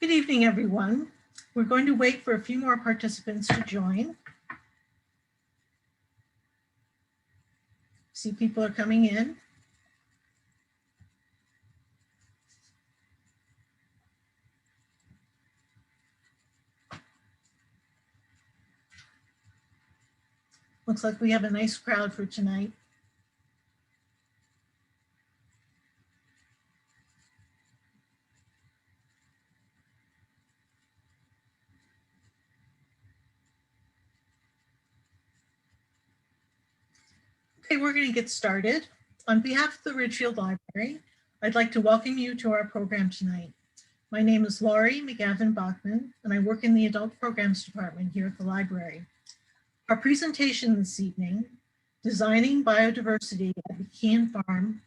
Good evening, everyone. We're going to wait for a few more participants to join. See, people are coming in. Looks like we have a nice crowd for tonight. Okay, we're going to get started. On behalf of the Ridgefield Library, I'd like to welcome you to our program tonight. My name is Laurie McGavin-Bachman, and I work in the Adult Programs Department here at the library. Our presentation this evening, Designing Biodiversity at McKeon Farm,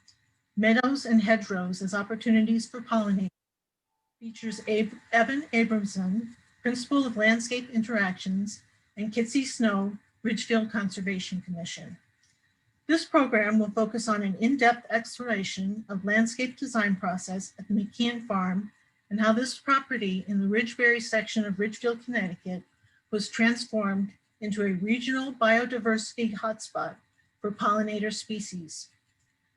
Meadows and Hedgerows as Opportunities for Pollination, features Evan Abramson, Principal of Landscape Interactions, and Kitsy Snow, Ridgefield Conservation Commission. This program will focus on an in-depth exploration of landscape design process at the McKeon Farm and how this property in the Ridgeberry section of Ridgefield, Connecticut was transformed into a regional biodiversity hotspot for pollinator species.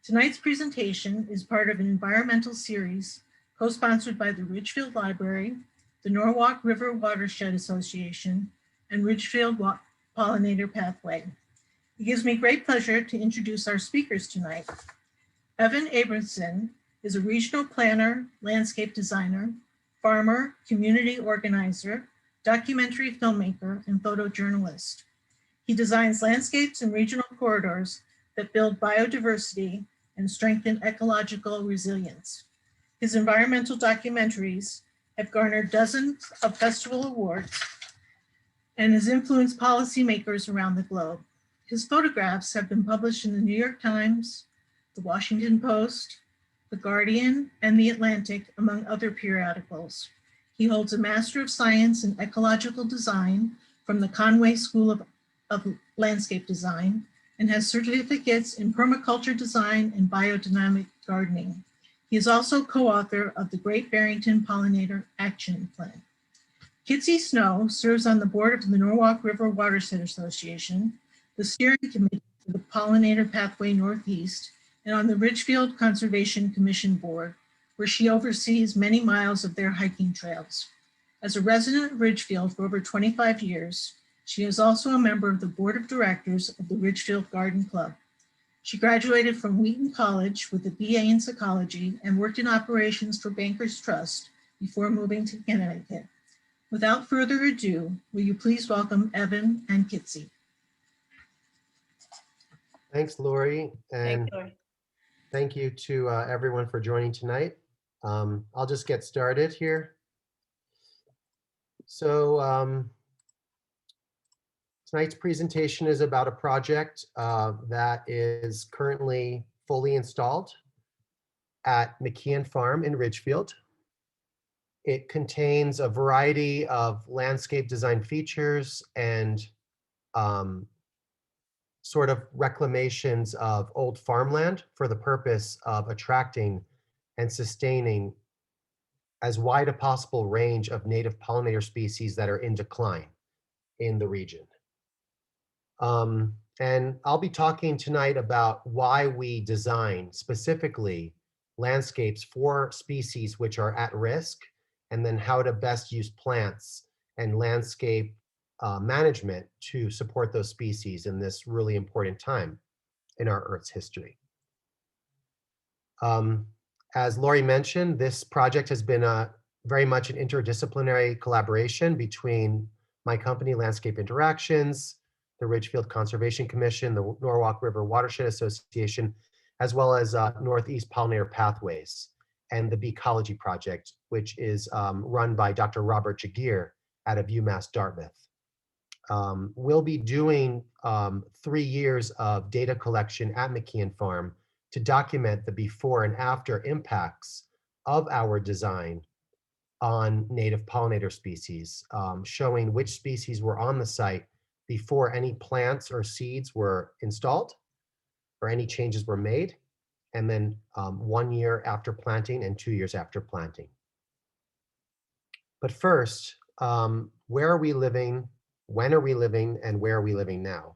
Tonight's presentation is part of an environmental series co-sponsored by the Ridgefield Library, the Norwalk River Watershed Association, and Ridgefield Pollinator Pathway. It gives me great pleasure to introduce our speakers tonight. Evan Abramson is a regional planner, landscape designer, farmer, community organizer, documentary filmmaker, and photojournalist. He designs landscapes and regional corridors that build biodiversity and strengthen ecological resilience. His environmental documentaries have garnered dozens of festival awards and has influenced policymakers around the globe. His photographs have been published in the New York Times, the Washington Post, the Guardian, and the Atlantic, among other periodicals. He holds a Master of Science in Ecological Design from the Conway School of Landscape Design and has certificates in permaculture design and biodynamic gardening. He is also co-author of the Great Barrington Pollinator Action Plan. Kitsy Snow serves on the board of the Norwalk River Watershed Association, the steering committee for the Pollinator Pathway Northeast, and on the Ridgefield Conservation Commission board, where she oversees many miles of their hiking trails. As a resident of Ridgefield for over 25 years, she is also a member of the board of directors of the Ridgefield Garden Club. She graduated from Wheaton College with a BA in psychology and worked in operations for Bankers Trust before moving to Connecticut. Without further ado, will you please welcome Evan and Kitsy. Thanks, Lori, and thank you to everyone for joining tonight. I'll just get started here. So tonight's presentation is about a project that is currently fully installed at McKeon Farm in Ridgefield. It contains a variety of landscape design features and sort of reclamations of old farmland for the purpose of attracting and sustaining as wide a possible range of native pollinator species that are in decline in the region. And I'll be talking tonight about why we design specifically landscapes for species which are at risk, and then how to best use plants and landscape management to support those species in this really important time in our Earth's history. As Lori mentioned, this project has been very much an interdisciplinary collaboration between my company, Landscape Interactions, the Ridgefield Conservation Commission, the Norwalk River Watershed Association, as well as Northeast Pollinator Pathways and the Beecology Project, which is run by Dr. Robert Jagir out of UMass Dartmouth. We'll be doing 3 years of data collection at McKeon Farm to document the before and after impacts of our design on native pollinator species, showing which species were on the site before any plants or seeds were installed or any changes were made, and then 1 year after planting and 2 years after planting. But first, where are we living? When are we living? And where are we living now?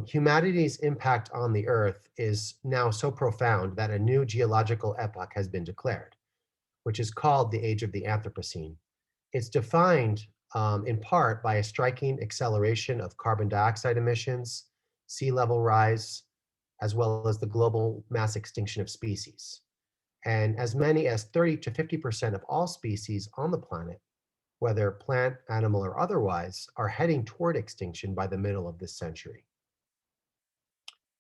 Humanity's impact on the Earth is now so profound that a new geological epoch has been declared, which is called the Age of the Anthropocene. It's defined in part by a striking acceleration of carbon dioxide emissions, sea level rise, as well as the global mass extinction of species. And as many as 30 to 50% of all species on the planet, whether plant, animal, or otherwise, are heading toward extinction by the middle of this century.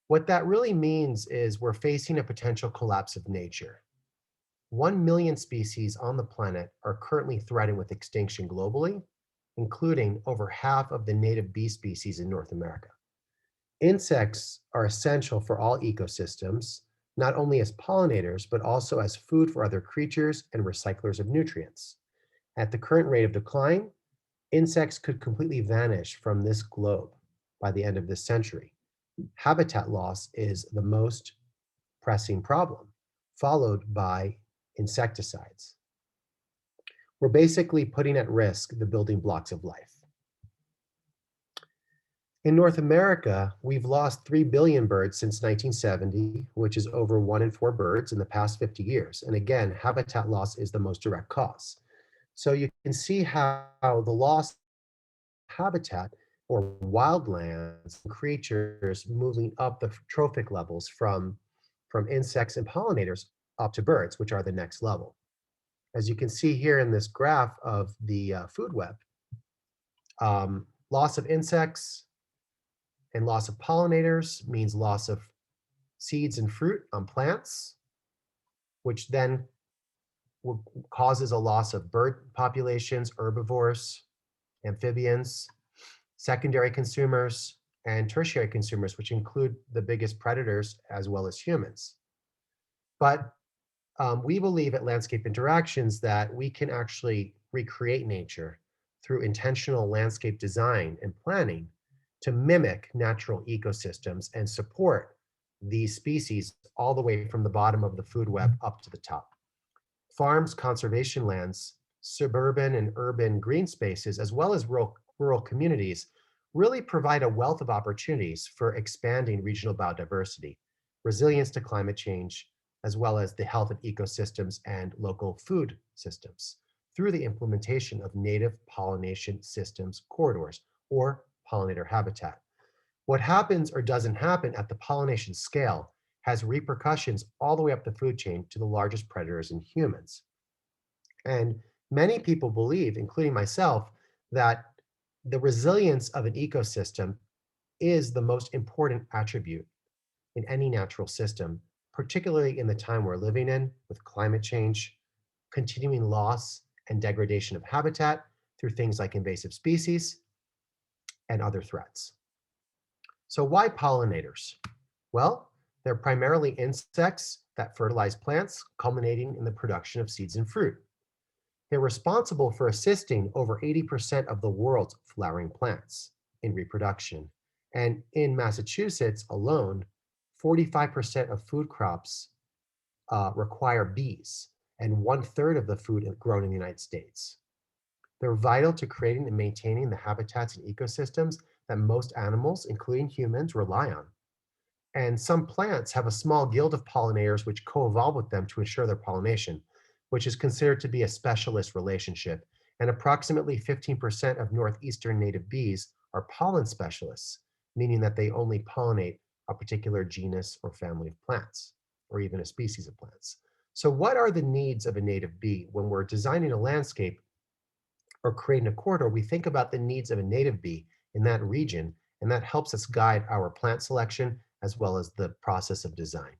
What that really means is we're facing a potential collapse of nature. 1 million species on the planet are currently threatened with extinction globally, including over half of the native bee species in North America. Insects are essential for all ecosystems, not only as pollinators, but also as food for other creatures and recyclers of nutrients. At the current rate of decline, insects could completely vanish from this globe by the end of this century. Habitat loss is the most pressing problem, followed by insecticides. We're basically putting at risk the building blocks of life. In North America, we've lost 3 billion birds since 1970, which is over 1 in 4 birds in the past 50 years. And again, habitat loss is the most direct cause. So you can see how the loss of habitat or wildlands creatures moving up the trophic levels from insects and pollinators up to birds, which are the next level. As you can see here in this graph of the food web, loss of insects and loss of pollinators means loss of seeds and fruit on plants, which then causes a loss of bird populations, herbivores, amphibians, secondary consumers, and tertiary consumers, which include the biggest predators as well as humans. But we believe at Landscape Interactions that we can actually recreate nature through intentional landscape design and planning to mimic natural ecosystems and support these species all the way from the bottom of the food web up to the top. Farms, conservation lands, suburban and urban green spaces, as well as rural communities, really provide a wealth of opportunities for expanding regional biodiversity, resilience to climate change, as well as the health of ecosystems and local food systems through the implementation of native pollination systems corridors or pollinator habitat. What happens or doesn't happen at the pollination scale has repercussions all the way up the food chain to the largest predators in humans. And many people believe, including myself, that the resilience of an ecosystem is the most important attribute in any natural system, particularly in the time we're living in with climate change, continuing loss and degradation of habitat through things like invasive species and other threats. So why pollinators? Well, they're primarily insects that fertilize plants, culminating in the production of seeds and fruit. They're responsible for assisting over 80% of the world's flowering plants in reproduction. And in Massachusetts alone, 45% of food crops require bees, and 1/3 of the food grown in the United States. They're vital to creating and maintaining the habitats and ecosystems that most animals, including humans, rely on. And some plants have a small guild of pollinators which co-evolve with them to ensure their pollination, which is considered to be a specialist relationship. And approximately 15% of Northeastern native bees are pollen specialists, meaning that they only pollinate a particular genus or family of plants, or even a species of plants. So what are the needs of a native bee? When we're designing a landscape or creating a corridor, we think about the needs of a native bee in that region, and that helps us guide our plant selection as well as the process of design.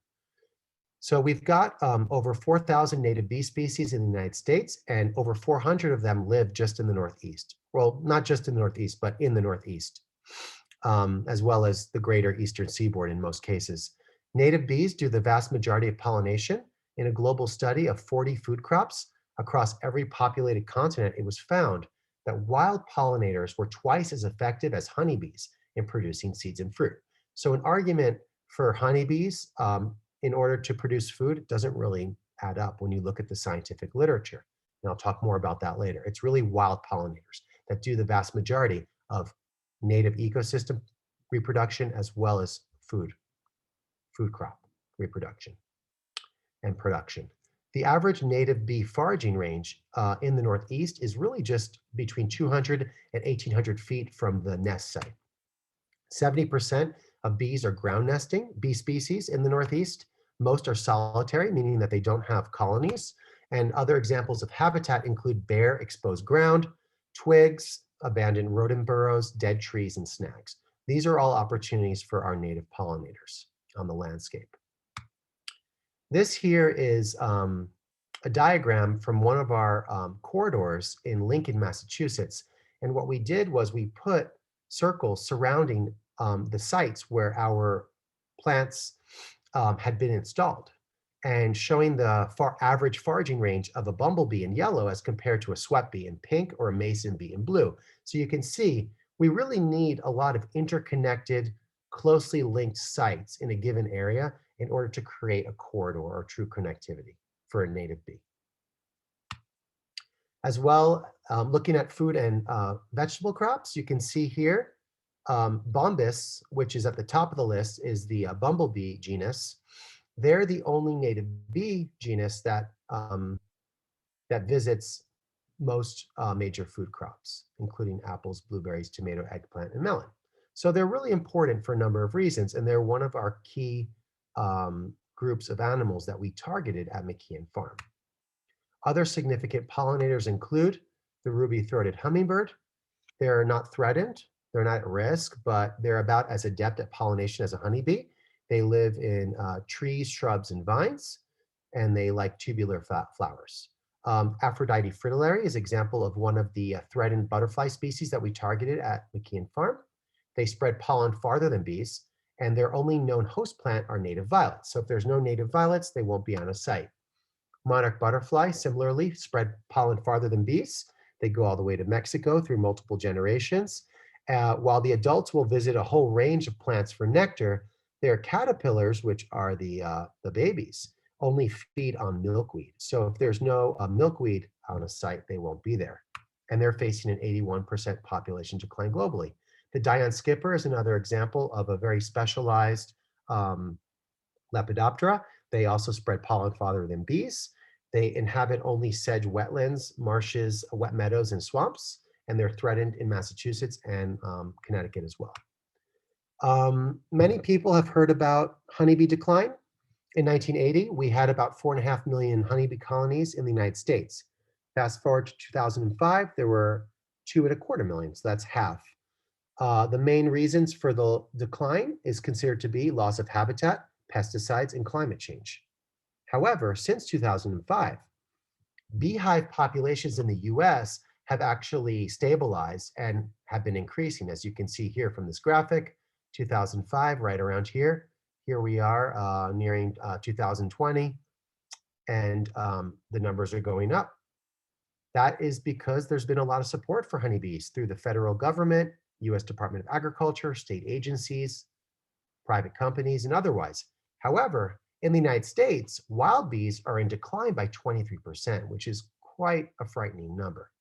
So we've got over 4,000 native bee species in the United States, and over 400 of them live just in the Northeast. Well, not just in the Northeast, but in the Northeast, as well as the greater Eastern Seaboard in most cases. Native bees do the vast majority of pollination. In a global study of 40 food crops across every populated continent, it was found that wild pollinators were twice as effective as honeybees in producing seeds and fruit. So an argument for honeybees in order to produce food doesn't really add up when you look at the scientific literature. And I'll talk more about that later. It's really wild pollinators that do the vast majority of native ecosystem reproduction as well as food crop reproduction and production. The average native bee foraging range in the Northeast is really just between 200 and 1,800 feet from the nest site. 70% of bees are ground nesting bee species in the Northeast. Most are solitary, meaning that they don't have colonies. And other examples of habitat include bare exposed ground, twigs, abandoned rodent burrows, dead trees, and snags. These are all opportunities for our native pollinators on the landscape. This here is a diagram from one of our corridors in Lincoln, Massachusetts. And what we did was we put circles surrounding the sites where our plants had been installed and showing the average foraging range of a bumblebee in yellow as compared to a sweat bee in pink or a mason bee in blue. So you can see we really need a lot of interconnected, closely linked sites in a given area in order to create a corridor or true connectivity for a native bee. As well, looking at food and vegetable crops, you can see here, Bombus, which is at the top of the list, is the bumblebee genus. They're the only native bee genus that, that visits most major food crops, including apples, blueberries, tomato, eggplant, and melon. So they're really important for a number of reasons, and they're one of our key groups of animals that we targeted at McKeon Farm. Other significant pollinators include the ruby-throated hummingbird. They're not threatened, they're not at risk, but they're about as adept at pollination as a honeybee. They live in trees, shrubs, and vines, and they like tubular flowers. Aphrodite Fritillary is an example of one of the threatened butterfly species that we targeted at McKeon Farm. They spread pollen farther than bees, and their only known host plant are native violets. So if there's no native violets, they won't be on a site. Monarch butterfly similarly spread pollen farther than bees. They go all the way to Mexico through multiple generations. While the adults will visit a whole range of plants for nectar, their caterpillars, which are the babies, only feed on milkweed. So if there's no milkweed on a site, they won't be there. And they're facing an 81% population decline globally. The Dion skipper is another example of a very specialized Lepidoptera. They also spread pollen farther than bees. They inhabit only sedge wetlands, marshes, wet meadows, and swamps, and they're threatened in Massachusetts and Connecticut as well. Many people have heard about honeybee decline. In 1980, we had about 4.5 million honeybee colonies in the United States. Fast forward to 2005, there were 2.25 million, so that's half. The main reasons for the decline is considered to be loss of habitat, pesticides, and climate change. However, since 2005, beehive populations in the US have actually stabilized and have been increasing, as you can see here from this graphic, 2005, right around here. Here we are nearing 2020, and the numbers are going up. That is because there's been a lot of support for honeybees through the federal government, US Department of Agriculture, state agencies, private companies, and otherwise. However, in the United States, wild bees are in decline by 23%, which is quite a frightening number.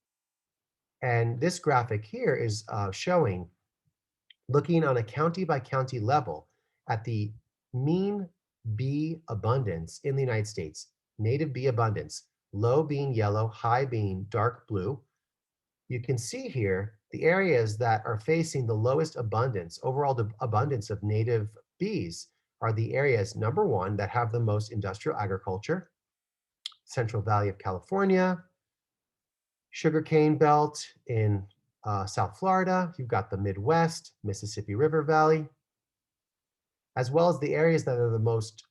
And this graphic here is showing, looking on a county by county level at the mean bee abundance in the United States, native bee abundance, low being yellow, high being dark blue. You can see here the areas that are facing the lowest abundance, overall abundance of native bees are the areas, number one, that have the most industrial agriculture, Central Valley of California, sugarcane belt in South Florida. You've got the Midwest, Mississippi River Valley, as well as the areas that are the most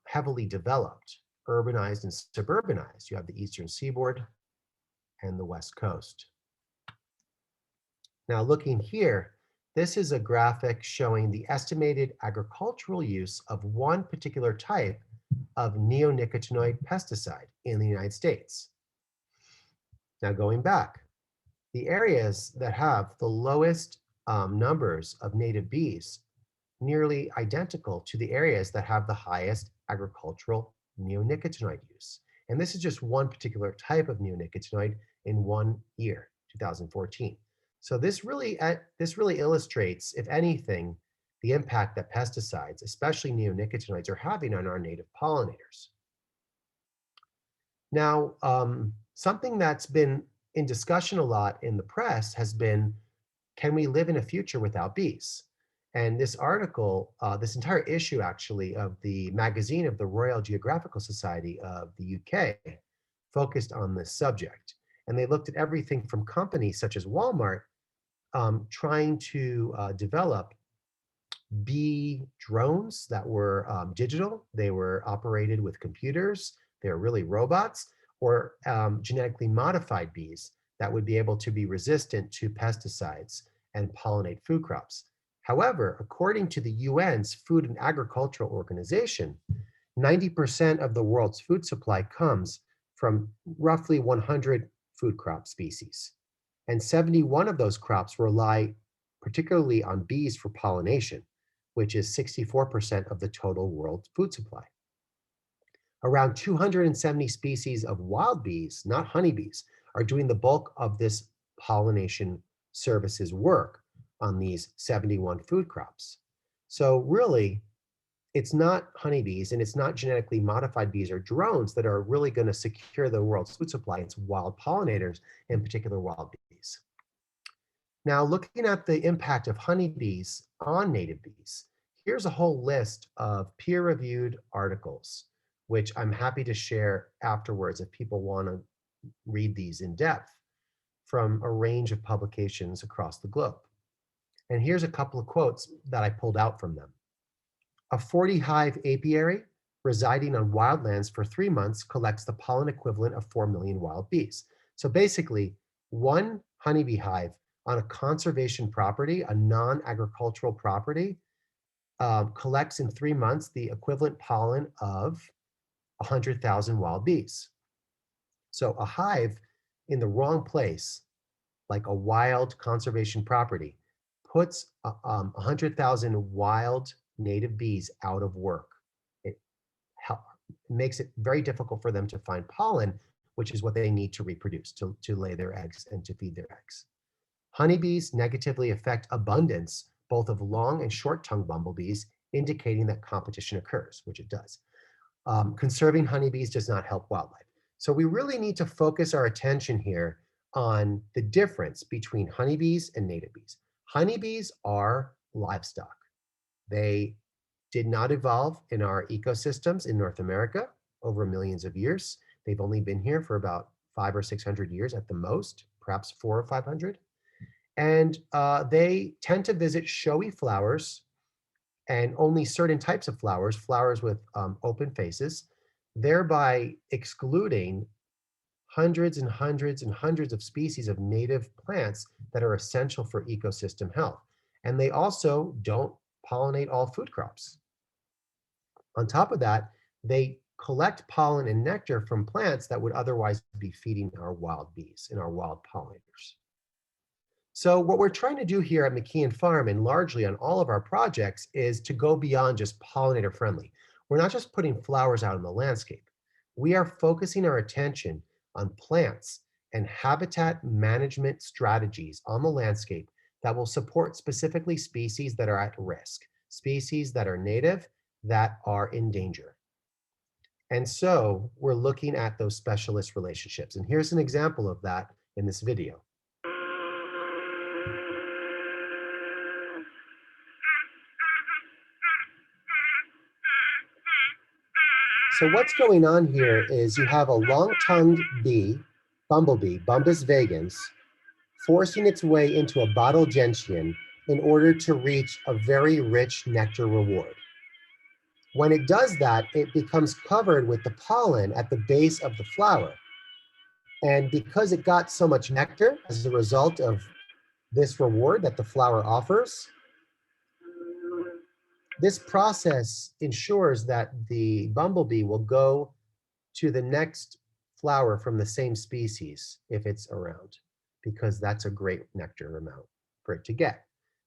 heavily developed, urbanized and suburbanized. You have the Eastern Seaboard and the West Coast. Now looking here, this is a graphic showing the estimated agricultural use of one particular type of neonicotinoid pesticide in the United States. Now going back, the areas that have the lowest numbers of native bees, nearly identical to the areas that have the highest agricultural neonicotinoid use. And this is just one particular type of neonicotinoid in 1 year, 2014. So this really illustrates, if anything, the impact that pesticides, especially neonicotinoids, are having on our native pollinators. Now, something that's been in discussion a lot in the press has been, can we live in a future without bees? And this article, this entire issue actually of the magazine of the Royal Geographical Society of the UK focused on this subject. And they looked at everything from companies such as Walmart trying to develop bee drones that were digital. They were operated with computers. They're really robots, or genetically modified bees that would be able to be resistant to pesticides and pollinate food crops. However, according to the UN's Food and Agricultural Organization, 90% of the world's food supply comes from roughly 100 food crop species. And 71 of those crops rely particularly on bees for pollination, which is 64% of the total world food supply. Around 270 species of wild bees, not honeybees, are doing the bulk of this pollination services work on these 71 food crops. So really, it's not honeybees and it's not genetically modified bees or drones that are really going to secure the world's food supply. It's wild pollinators, in particular wild bees. Now, looking at the impact of honeybees on native bees, here's a whole list of peer-reviewed articles, which I'm happy to share afterwards if people want to read these in depth from a range of publications across the globe. And here's a couple of quotes that I pulled out from them. A 40-hive apiary residing on wildlands for 3 months collects the pollen equivalent of 4 million wild bees. So basically, one honeybee hive on a conservation property, a non-agricultural property, collects in 3 months the equivalent pollen of 100,000 wild bees. So a hive in the wrong place, like a wild conservation property, puts 100,000 wild native bees out of work. It makes it very difficult for them to find pollen, which is what they need to reproduce, to lay their eggs and to feed their eggs. Honeybees negatively affect abundance, both of long and short-tongued bumblebees, indicating that competition occurs, which it does. Conserving honeybees does not help wildlife. So we really need to focus our attention here on the difference between honeybees and native bees. Honeybees are livestock. They did not evolve in our ecosystems in North America over millions of years. They've only been here for about 500 or 600 years at the most, perhaps 400 or 500. And they tend to visit showy flowers and only certain types of flowers, flowers with open faces, thereby excluding hundreds and hundreds and hundreds of species of native plants that are essential for ecosystem health. And they also don't pollinate all food crops. On top of that, they collect pollen and nectar from plants that would otherwise be feeding our wild bees and our wild pollinators. So what we're trying to do here at McKeon Farm and largely on all of our projects is to go beyond just pollinator friendly. We're not just putting flowers out in the landscape. We are focusing our attention on plants and habitat management strategies on the landscape that will support specifically species that are at risk, species that are native, that are in danger. And so we're looking at those specialist relationships. And here's an example of that in this video. So what's going on here is you have a long-tongued bee, bumblebee, Bombus vagans, forcing its way into a bottle gentian in order to reach a very rich nectar reward. When it does that, it becomes covered with the pollen at the base of the flower. And because it got so much nectar as a result of this reward that the flower offers, this process ensures that the bumblebee will go to the next flower from the same species if it's around, because that's a great nectar amount for it to get.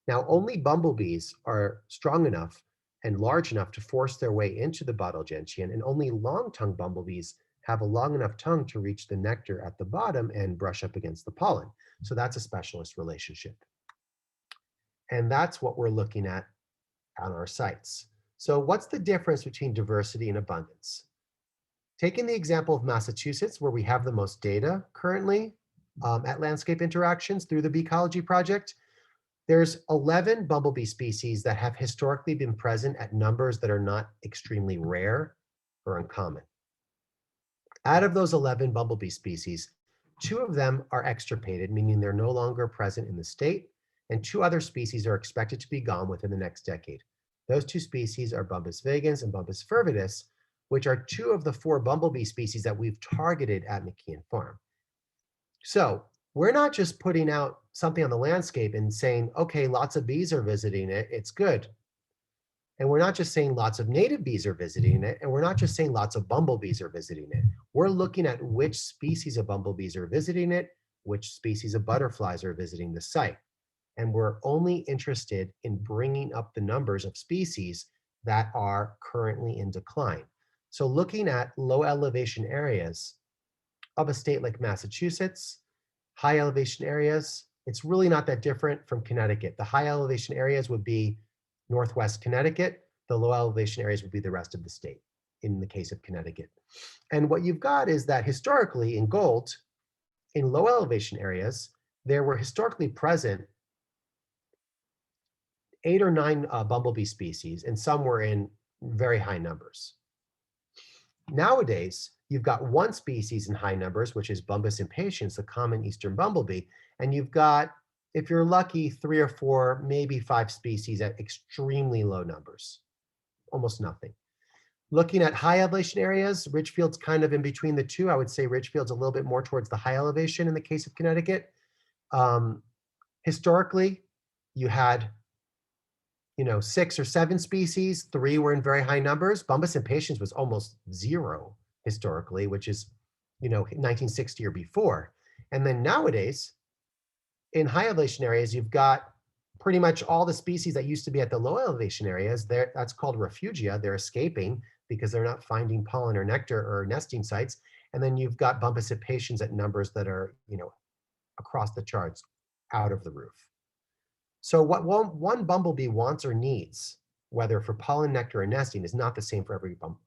Now, only bumblebees are strong enough and large enough to force their way into the bottle gentian, and only long-tongued bumblebees have a long enough tongue to reach the nectar at the bottom and brush up against the pollen. So that's a specialist relationship. And that's what we're looking at on our sites. So what's the difference between diversity and abundance? Taking the example of Massachusetts, where we have the most data currently at Landscape Interactions through the Beecology Project, there's 11 bumblebee species that have historically been present at numbers that are not extremely rare or uncommon. Out of those 11 bumblebee species, 2 of them are extirpated, meaning they're no longer present in the state, and 2 other species are expected to be gone within the next decade. Those 2 species are Bumpus vagans and Bumpus fervidus, which are 2 of the 4 bumblebee species that we've targeted at McKeon Farm. So we're not just putting out something on the landscape and saying, okay, lots of bees are visiting it, it's good. And we're not just saying lots of native bees are visiting it, and we're not just saying lots of bumblebees are visiting it. We're looking at which species of bumblebees are visiting it, which species of butterflies are visiting the site. And we're only interested in bringing up the numbers of species that are currently in decline. So looking at low elevation areas of a state like Massachusetts, high elevation areas, it's really not that different from Connecticut. The high elevation areas would be Northwest Connecticut. The low elevation areas would be the rest of the state in the case of Connecticut. And what you've got is that historically in gold, in low elevation areas, there were historically present 8 or 9 bumblebee species, and some were in very high numbers. Nowadays, you've got 1 species in high numbers, which is Bumpus impatiens, the common eastern bumblebee, and you've got, if you're lucky, 3 or 4, maybe 5 species at extremely low numbers, almost nothing. Looking at high elevation areas, Ridgefield's kind of in between the 2. I would say Ridgefield's a little bit more towards the high elevation in the case of Connecticut. Historically, you had 6 or 7 species, 3 were in very high numbers. Bumpus impatiens was almost 0 historically, which is 1960 or before. And then nowadays, in high elevation areas, you've got pretty much all the species that used to be at the low elevation areas. That's called refugia. They're escaping because they're not finding pollen or nectar or nesting sites. And then you've got Bumpus impatiens at numbers that are across the charts, out of the roof. So what one bumblebee wants or needs, whether for pollen, nectar, or nesting, is not the same for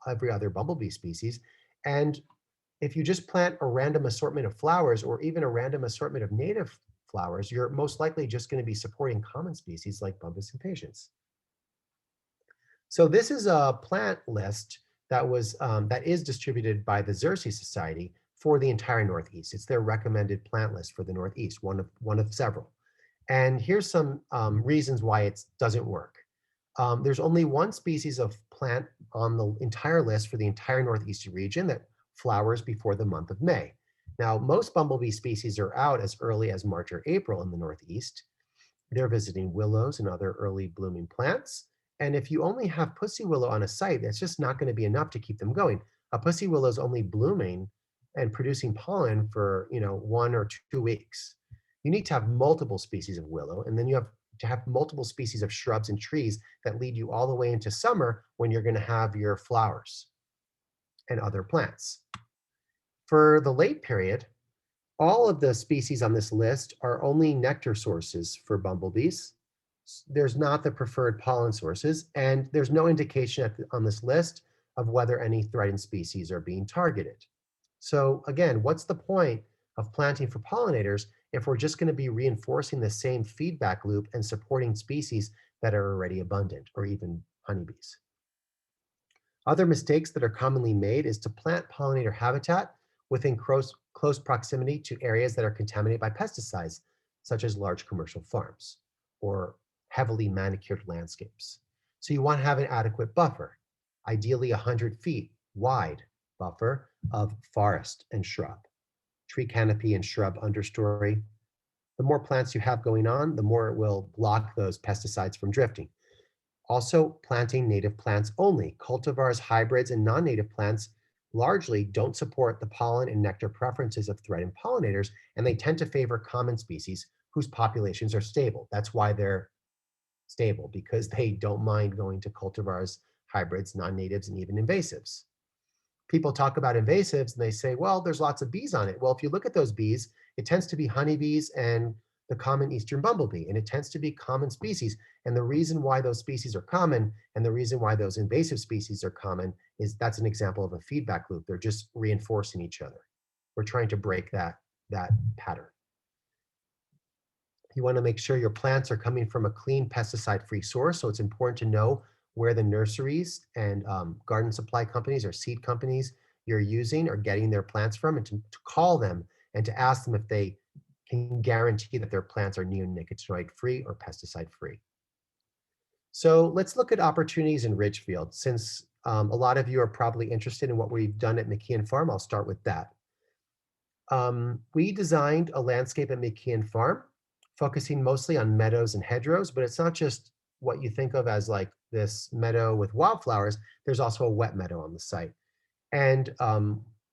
every other bumblebee species. And if you just plant a random assortment of flowers or even a random assortment of native flowers, you're most likely just going to be supporting common species like Bumpus impatiens. So this is a plant list that is distributed by the Xerces Society for the entire Northeast. It's their recommended plant list for the Northeast, one of several. And here's some reasons why it doesn't work. There's only 1 species of plant on the entire list for the entire Northeastern region that flowers before the month of May. Now, most bumblebee species are out as early as March or April in the Northeast. They're visiting willows and other early blooming plants. And if you only have pussy willow on a site, that's just not going to be enough to keep them going. A pussy willow is only blooming and producing pollen for 1 or 2 weeks. You need to have multiple species of willow, and then you have to have multiple species of shrubs and trees that lead you all the way into summer when you're going to have your flowers and other plants. For the late period, all of the species on this list are only nectar sources for bumblebees. There's not the preferred pollen sources, and there's no indication on this list of whether any threatened species are being targeted. So again, what's the point of planting for pollinators if we're just going to be reinforcing the same feedback loop and supporting species that are already abundant, or even honeybees? Other mistakes that are commonly made is to plant pollinator habitat within close proximity to areas that are contaminated by pesticides, such as large commercial farms or heavily manicured landscapes. So you want to have an adequate buffer, ideally 100 feet wide buffer of forest and shrub, tree canopy and shrub understory. The more plants you have going on, the more it will block those pesticides from drifting. Also, planting native plants only. Cultivars, hybrids, and non-native plants largely don't support the pollen and nectar preferences of threatened pollinators, and they tend to favor common species whose populations are stable. That's why they're stable, because they don't mind going to cultivars, hybrids, non-natives, and even invasives. people talk about invasives and they say, well, there's lots of bees on it. Well, if you look at those bees, it tends to be honeybees and the common eastern bumblebee, and it tends to be common species. And the reason why those species are common and the reason why those invasive species are common is that's an example of a feedback loop. They're just reinforcing each other. We're trying to break that pattern. You want to make sure your plants are coming from a clean pesticide-free source. So it's important to know where the nurseries and garden supply companies or seed companies you're using are getting their plants from, and to call them and to ask them if they can guarantee that their plants are neonicotinoid-free or pesticide-free. So let's look at opportunities in Ridgefield. Since a lot of you are probably interested in what we've done at McKeon Farm, I'll start with that. We designed a landscape at McKeon Farm, focusing mostly on meadows and hedgerows, but it's not just what you think of as like this meadow with wildflowers. There's also a wet meadow on the site. And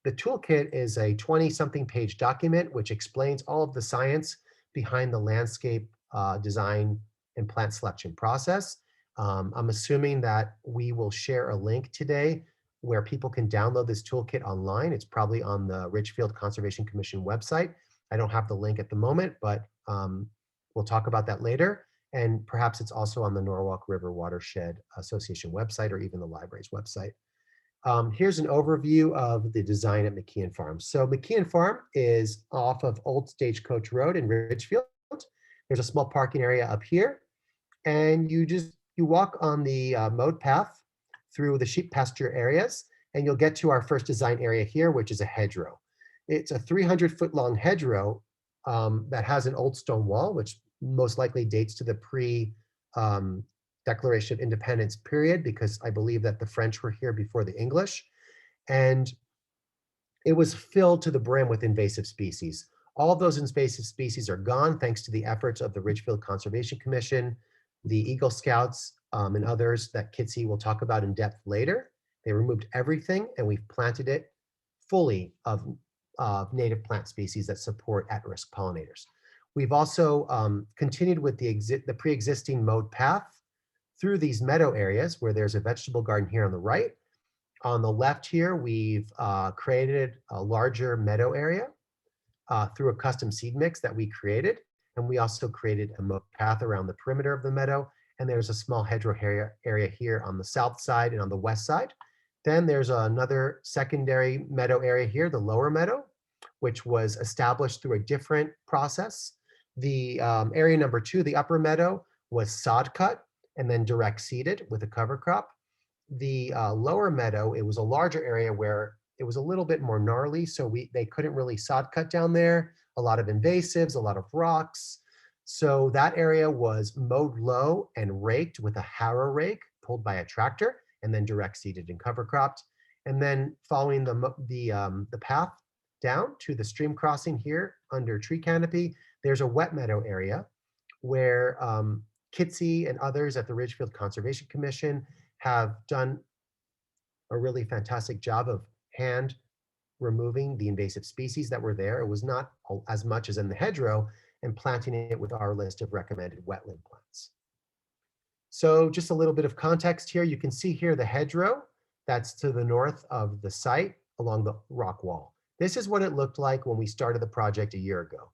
the toolkit is a 20-something page document which explains all of the science behind the landscape design and plant selection process. I'm assuming that we will share a link today where people can download this toolkit online. It's probably on the Ridgefield Conservation Commission website. I don't have the link at the moment, but we'll talk about that later. And perhaps it's also on the Norwalk River Watershed Association website or even the library's website. Here's an overview of the design at McKeon Farm. So McKeon Farm is off of Old Stagecoach Road in Ridgefield. There's a small parking area up here. And you walk on the mowed path through the sheep pasture areas, and you'll get to our first design area here, which is a hedgerow. It's a 300-foot long hedgerow that has an old stone wall, which most likely dates to the Declaration of Independence period, because I believe that the French were here before the English. And it was filled to the brim with invasive species. All of those invasive species are gone thanks to the efforts of the Ridgefield Conservation Commission, the Eagle Scouts, and others that Kitsy will talk about in depth later. They removed everything and we've planted it fully of native plant species that support at-risk pollinators. We've also continued with the pre-existing mowed path through these meadow areas where there's a vegetable garden here on the right. On the left here, we've created a larger meadow area through a custom seed mix that we created. And we also created a mowed path around the perimeter of the meadow. And there's a small hedgerow area here on the south side and on the west side. Then there's another secondary meadow area here, the lower meadow, which was established through a different process. The area number 2, the upper meadow, was sod cut and then direct seeded with a cover crop. The lower meadow, it was a larger area where it was a little bit more gnarly, so they couldn't really sod cut down there. A lot of invasives, a lot of rocks. So that area was mowed low and raked with a harrow rake pulled by a tractor, and then direct seeded and cover cropped. And then following the path down to the stream crossing here under tree canopy, there's a wet meadow area where Kitsy and others at the Ridgefield Conservation Commission have done a really fantastic job of hand removing the invasive species that were there. It was not as much as in the hedgerow, and planting it with our list of recommended wetland plants. So just a little bit of context here. You can see here the hedgerow that's to the north of the site along the rock wall. This is what it looked like when we started the project a year ago.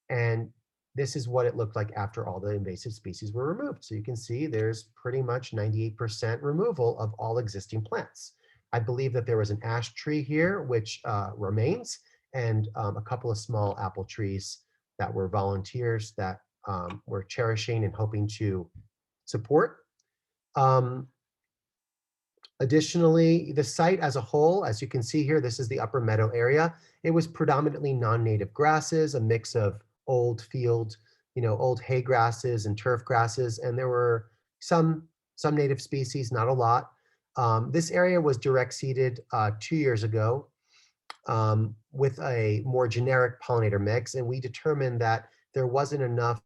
And this is what it looked like after all the invasive species were removed. So you can see there's pretty much 98% removal of all existing plants. I believe that there was an ash tree here, which remains, and a couple of small apple trees that were volunteers that we're cherishing and hoping to support. Additionally, the site as a whole, as you can see here, this is the upper meadow area. It was predominantly non-native grasses, a mix of old field, old hay grasses and turf grasses, and there were some native species, not a lot. This area was direct seeded 2 years ago with a more generic pollinator mix, and we determined that there wasn't enough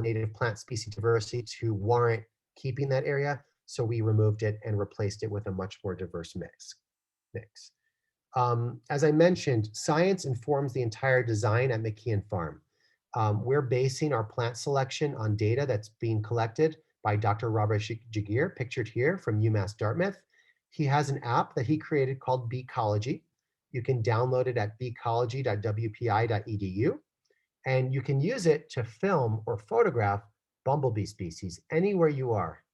native plant species diversity to warrant keeping that area, so we removed it and replaced it with a much more diverse mix. As I mentioned, science informs the entire design at McKeon Farm. We're basing our plant selection on data that's being collected by Dr. Robert Jagir, pictured here from UMass Dartmouth. he has an app that he created called Beecology. You can download it at beecology.wpi.edu, and you can use it to film or photograph bumblebee species anywhere you are.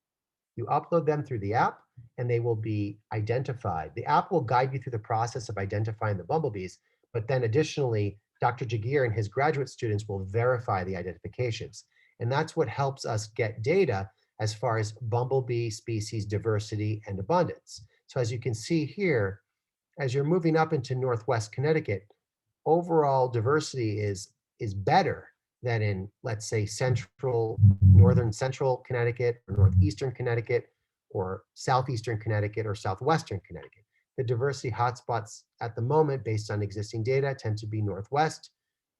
You upload them through the app and they will be identified. The app will guide you through the process of identifying the bumblebees, but then additionally, Dr. Jagir and his graduate students will verify the identifications. And that's what helps us get data as far as bumblebee species diversity and abundance. So as you can see here, as you're moving up into Northwest Connecticut, overall diversity is better than in, let's say, northern central Connecticut, or northeastern Connecticut, or southeastern Connecticut, or southwestern Connecticut. The diversity hotspots at the moment, based on existing data, tend to be northwest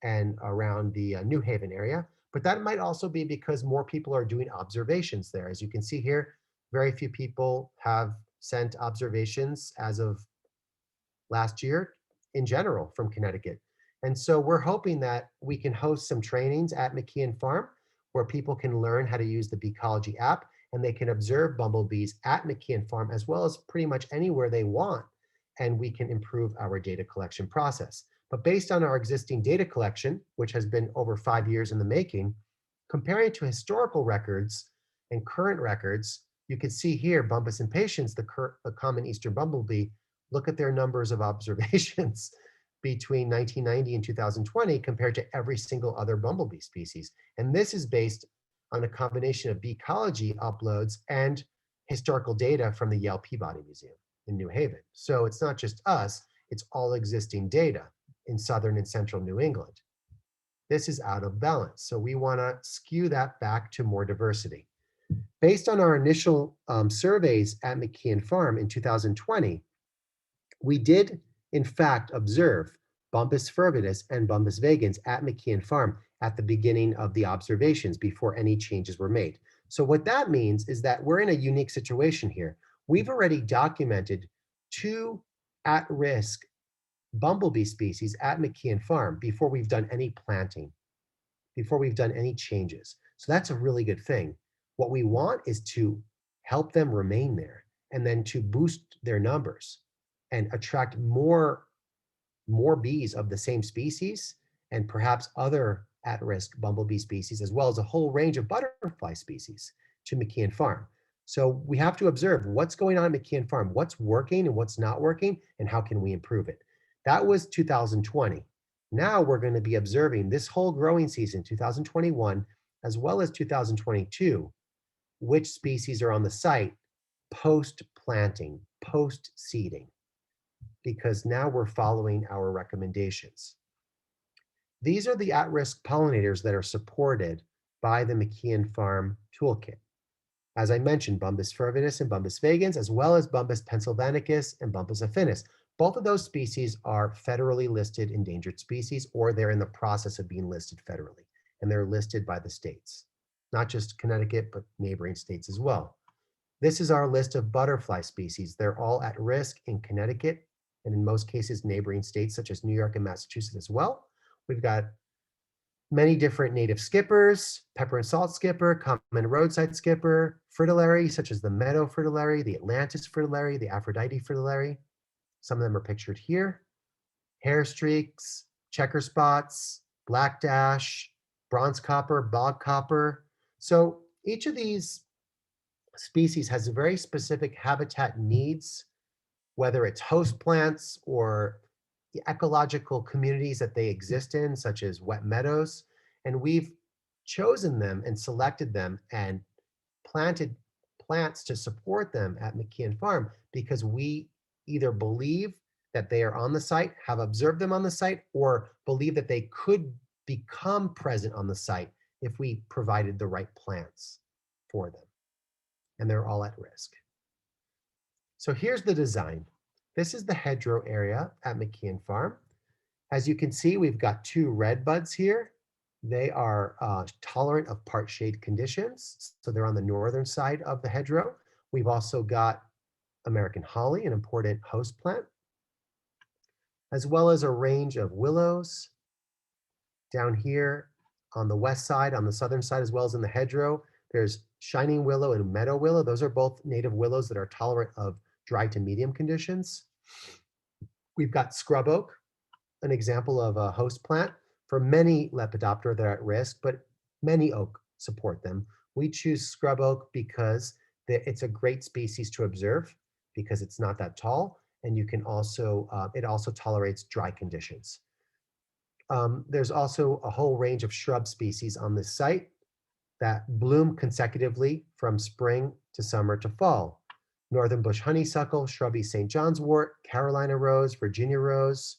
and around the New Haven area. But that might also be because more people are doing observations there. As you can see here, very few people have sent observations as of last year in general from Connecticut. And so we're hoping that we can host some trainings at McKeon Farm where people can learn how to use the Beecology app, and they can observe bumblebees at McKeon Farm as well as pretty much anywhere they want. And we can improve our data collection process. But based on our existing data collection, which has been over 5 years in the making, comparing to historical records and current records, you can see here, Bumpus impatiens, the common eastern bumblebee, look at their numbers of observations between 1990 and 2020 compared to every single other bumblebee species. And this is based on a combination of Beecology uploads and historical data from the Yale Peabody Museum in New Haven. So it's not just us, it's all existing data in southern and central New England. This is out of balance. So we want to skew that back to more diversity. Based on our initial surveys at McKeon Farm in 2020, we did, in fact, observe Bumpus fervidus and Bumpus vagans at McKeon Farm at the beginning of the observations before any changes were made. So what that means is that we're in a unique situation here. We've already documented 2 at-risk bumblebee species at McKeon Farm before we've done any planting, before we've done any changes. So that's a really good thing. What we want is to help them remain there and then to boost their numbers and attract more bees of the same species and perhaps other at-risk bumblebee species, as well as a whole range of butterfly species to McKeon Farm. So we have to observe what's going on at McKeon Farm, what's working and what's not working, and how can we improve it. That was 2020. Now we're going to be observing this whole growing season, 2021, as well as 2022, which species are on the site post-planting, post-seeding, because now we're following our recommendations. These are the at-risk pollinators that are supported by the McKeon Farm Toolkit. As I mentioned, Bumpus fervidus and Bumpus vagans, as well as Bumpus pennsylvanicus and Bumpus affinis. Both of those species are federally listed endangered species, or they're in the process of being listed federally, and they're listed by the states, not just Connecticut, but neighboring states as well. This is our list of butterfly species. They're all at risk in Connecticut, and in most cases, neighboring states such as New York and Massachusetts as well. We've got many different native skippers, pepper and salt skipper, common roadside skipper, fritillary, such as the Meadow fritillary, the Atlantis fritillary, the Aphrodite fritillary. Some of them are pictured here. Hair streaks, checker spots, black dash, bronze copper, bog copper. So each of these species has very specific habitat needs, whether it's host plants or the ecological communities that they exist in, such as wet meadows. And we've chosen them and selected them and planted plants to support them at McKeon Farm because we either believe that they are on the site, have observed them on the site, or believe that they could become present on the site if we provided the right plants for them. And they're all at risk. So here's the design. This is the hedgerow area at McKeon Farm. As you can see, we've got 2 red buds here. They are tolerant of part shade conditions. So they're on the northern side of the hedgerow. We've also got American holly, an important host plant, as well as a range of willows down here on the west side, on the southern side, as well as in the hedgerow. There's shining willow and meadow willow. Those are both native willows that are tolerant of dry to medium conditions. We've got scrub oak, an example of a host plant for many Lepidoptera that are at risk, but many oak support them. We choose scrub oak because it's a great species to observe because it's not that tall, and you can also, it also tolerates dry conditions. There's also a whole range of shrub species on this site that bloom consecutively from spring to summer to fall. Northern bush honeysuckle, shrubby St. John's wort, Carolina rose, Virginia rose,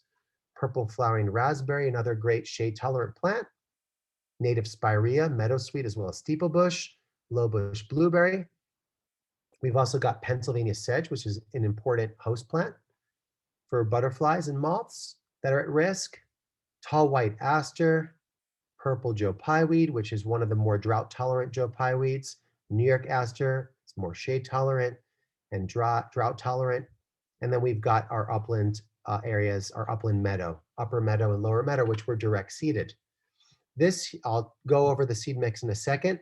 purple flowering raspberry, another great shade tolerant plant, native spirea, meadowsweet, as well as steeplebush, low bush blueberry. We've also got Pennsylvania sedge, which is an important host plant for butterflies and moths that are at risk, tall white aster, purple Joe Pye weed, which is one of the more drought tolerant Joe Pye weeds, New York aster, it's more shade tolerant and drought tolerant. And then we've got our upland areas, our upland meadow, upper meadow and lower meadow, which were direct seeded. This, I'll go over the seed mix in a second.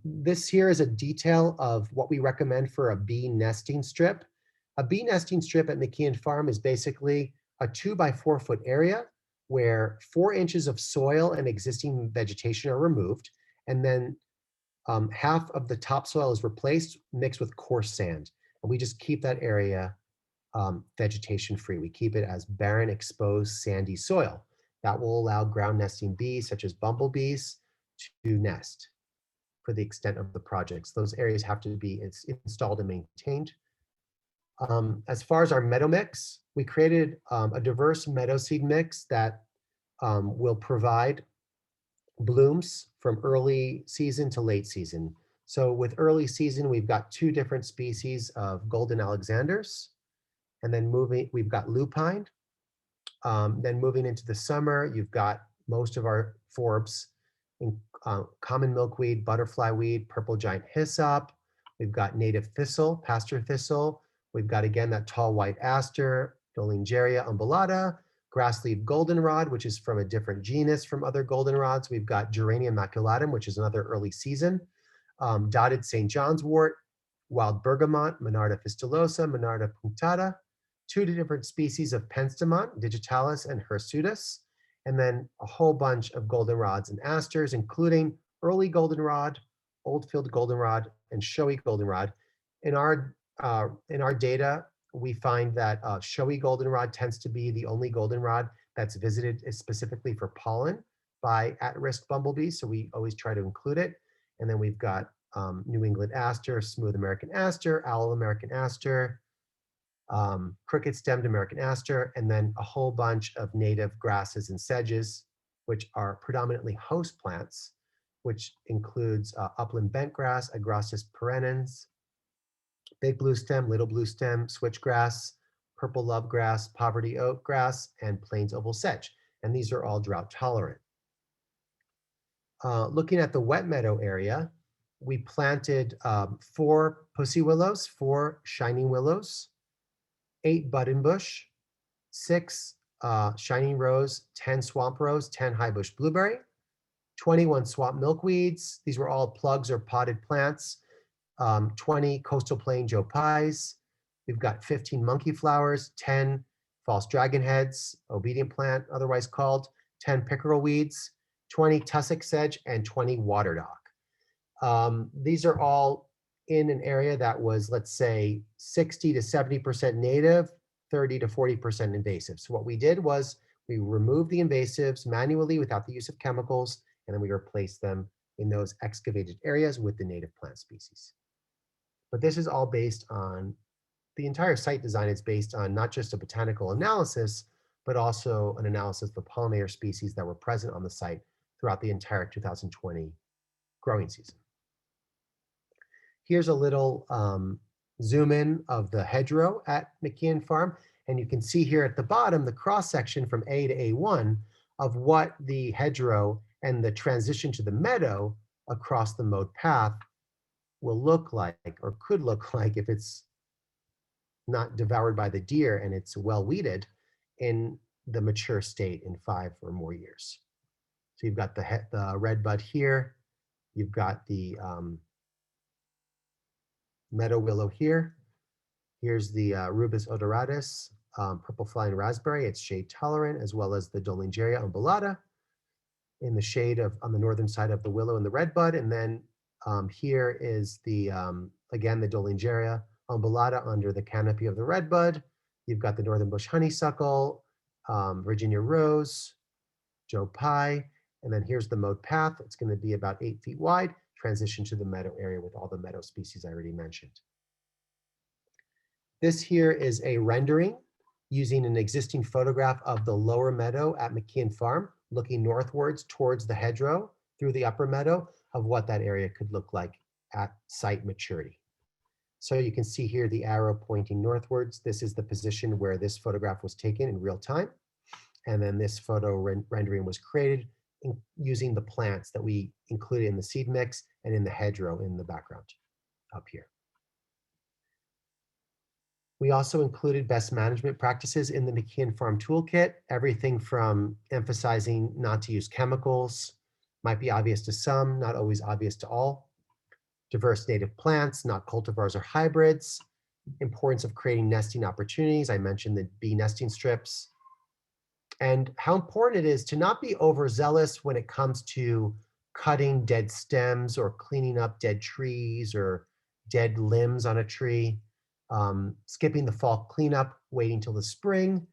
This here is a detail of what we recommend for a bee nesting strip. A bee nesting strip at McKeon Farm is basically a 2 by 4 foot area where 4 inches of soil and existing vegetation are removed, and then half of the topsoil is replaced, mixed with coarse sand. And we just keep that area vegetation free. We keep it as barren, exposed, sandy soil. That will allow ground nesting bees, such as bumblebees, to nest for the extent of the projects. Those areas have to be installed and maintained. As far as our meadow mix, we created a diverse meadow seed mix that will provide blooms from early season to late season. So with early season, we've got 2 different species of golden Alexanders, and then we've got lupine. Then moving into the summer, you've got most of our forbs, common milkweed, butterfly weed, purple giant hyssop. We've got native thistle, pasture thistle. We've got, again, that tall white aster, Dolingeria umbellata, grass-leaf goldenrod, which is from a different genus from other goldenrods. We've got Geranium maculatum, which is another early season, dotted St. John's wort, wild bergamot, Monarda fistulosa, Monarda punctata, 2 different species of penstemon, digitalis and hirsutus, and then a whole bunch of goldenrods and asters, including early goldenrod, oldfield goldenrod, and showy goldenrod. In our data, we find that showy goldenrod tends to be the only goldenrod that's visited specifically for pollen by at-risk bumblebees, so we always try to include it. And then we've got New England aster, smooth American aster, owl American aster, crooked-stemmed American aster, and then a whole bunch of native grasses and sedges, which are predominantly host plants, which includes upland bentgrass, Agrostis perennens, big blue stem, little blue stem, switchgrass, purple lovegrass, poverty oak grass, and plains oval sedge. And these are all drought tolerant. Looking at the wet meadow area, we planted 4 pussy willows, 4 shining willows, 8 buttonbush, 6 shining rose, 10 swamp rose, 10 high bush blueberry, 21 swamp milkweeds. These were all plugs or potted plants. 20 coastal plain Joe Pies. We've got 15 monkey flowers, 10 false dragon heads, obedient plant otherwise called, 10 pickerel weeds, 20 tussock sedge, and 20 water dock. These are all in an area that was, let's say, 60 to 70% native, 30 to 40% invasive. So what we did was we removed the invasives manually without the use of chemicals, and then we replaced them in those excavated areas with the native plant species. But this is all based on, the entire site design is based on not just a botanical analysis, but also an analysis of the pollinator species that were present on the site throughout the entire 2020 growing season. Here's a little zoom in of the hedgerow at McKeon Farm. And you can see here at the bottom, the cross section from A to A1 of what the hedgerow and the transition to the meadow across the mowed path will look like, or could look like, if it's not devoured by the deer and it's well weeded in the mature state in 5 or more years. So you've got the red bud here, you've got the meadow willow here, Here's the Rubus odoratus, purple flying raspberry. It's shade tolerant, as well as the Dolingeria umbellata in the shade of on the northern side of the willow and the redbud. And then here is the, again, the Dolingeria umbellata under the canopy of the redbud. You've got the northern bush honeysuckle, Virginia rose, Joe Pye, and then here's the mowed path. It's going to be about 8 feet wide, transition to the meadow area with all the meadow species I already mentioned. This here is a rendering using an existing photograph of the lower meadow at McKeon Farm, looking northwards towards the hedgerow through the upper meadow of what that area could look like at site maturity. So you can see here the arrow pointing northwards. This is the position where this photograph was taken in real time. And then this photo rendering was created using the plants that we included in the seed mix and in the hedgerow in the background up here. We also included best management practices in the McKeon Farm Toolkit, everything from emphasizing not to use chemicals, might be obvious to some, not always obvious to all, diverse native plants, not cultivars or hybrids, importance of creating nesting opportunities. I mentioned the bee nesting strips, and how important it is to not be overzealous when it comes to cutting dead stems or cleaning up dead trees or dead limbs on a tree. Skipping the fall cleanup, waiting till the spring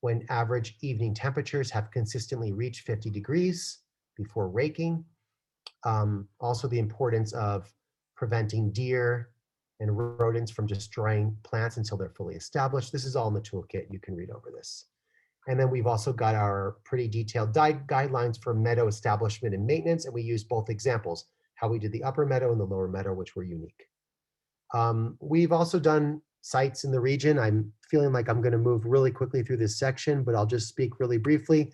when average evening temperatures have consistently reached 50 degrees before raking. Also the importance of preventing deer and rodents from destroying plants until they're fully established. This is all in the toolkit. You can read over this. And then we've also got our pretty detailed guidelines for meadow establishment and maintenance. And we use both examples, how we did the upper meadow and the lower meadow, which were unique. We've also done sites in the region. I'm feeling like I'm going to move really quickly through this section, but I'll just speak really briefly.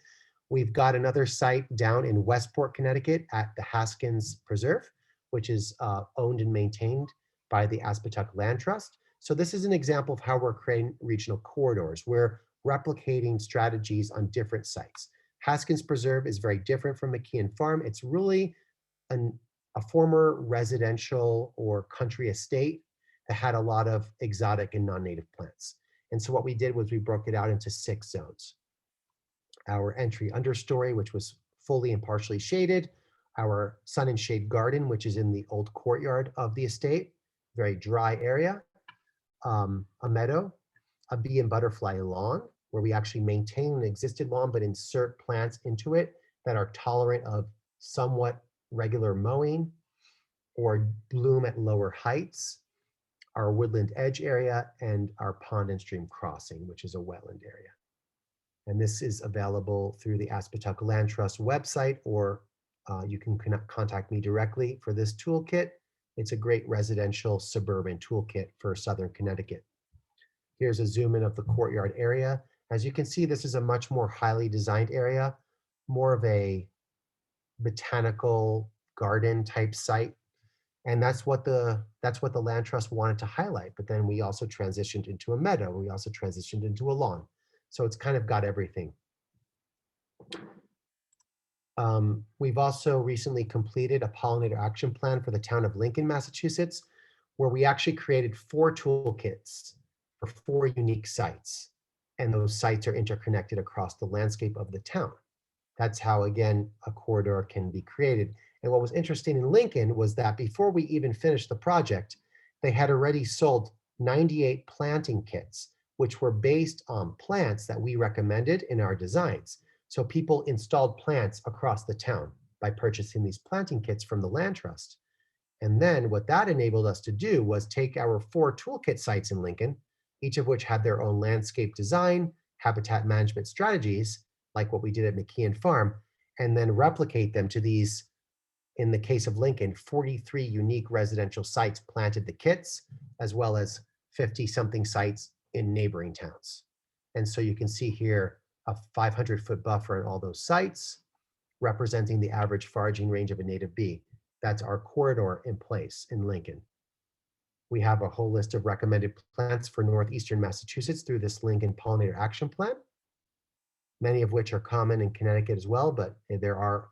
We've got another site down in Westport, Connecticut at the Haskins Preserve, which is owned and maintained by the Aspetuck Land Trust. So this is an example of how we're creating regional corridors. We're replicating strategies on different sites. Haskins Preserve is very different from McKeon Farm. It's really a former residential or country estate that had a lot of exotic and non-native plants. And so what we did was we broke it out into 6 zones. Our entry understory, which was fully and partially shaded, our sun and shade garden, which is in the old courtyard of the estate, very dry area, a meadow, a bee and butterfly lawn, where we actually maintain an existing lawn, but insert plants into it that are tolerant of somewhat regular mowing or bloom at lower heights, our woodland edge area, and our pond and stream crossing, which is a wetland area. And this is available through the Aspetuck Land Trust website, or you can contact me directly for this toolkit. It's a great residential suburban toolkit for Southern Connecticut. Here's a zoom in of the courtyard area. As you can see, this is a much more highly designed area, more of a botanical garden type site. And that's what the Land Trust wanted to highlight. But then we also transitioned into a meadow. We also transitioned into a lawn. So it's kind of got everything. We've also recently completed a pollinator action plan for the town of Lincoln, Massachusetts, where we actually created 4 toolkits for 4 unique sites. And those sites are interconnected across the landscape of the town. That's how, again, a corridor can be created. And what was interesting in Lincoln was that before we even finished the project, they had already sold 98 planting kits, which were based on plants that we recommended in our designs. So people installed plants across the town by purchasing these planting kits from the Land Trust. And then what that enabled us to do was take our 4 toolkit sites in Lincoln, each of which had their own landscape design, habitat management strategies, like what we did at McKeon Farm, and then replicate them to these, in the case of Lincoln, 43 unique residential sites planted the kits, as well as 50-something sites in neighboring towns. And so you can see here a 500-foot buffer in all those sites, representing the average foraging range of a native bee. That's our corridor in place in Lincoln. We have a whole list of recommended plants for Northeastern Massachusetts through this Lincoln Pollinator Action Plan, many of which are common in Connecticut as well, but there are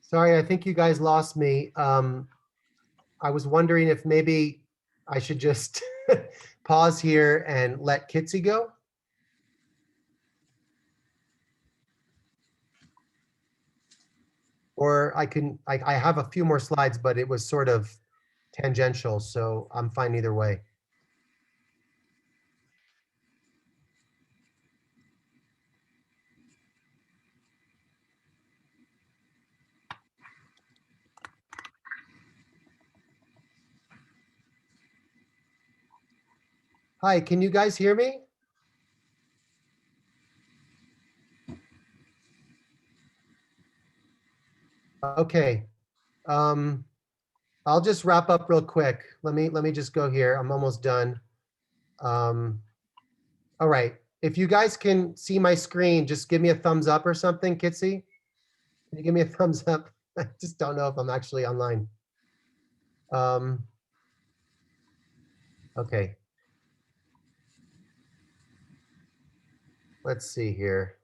Sorry, I think you guys lost me. I was wondering if maybe I should just pause here and let Kitsy go. Or I have a few more slides, but it was sort of tangential, so I'm fine either way. Hi, can you guys hear me? Okay. I'll just wrap up real quick. Let me just go here. I'm almost done. All right. If you guys can see my screen, just give me a thumbs up or something, Kitsy. Can you give me a thumbs up? I just don't know if I'm actually online. Okay. Let's see here.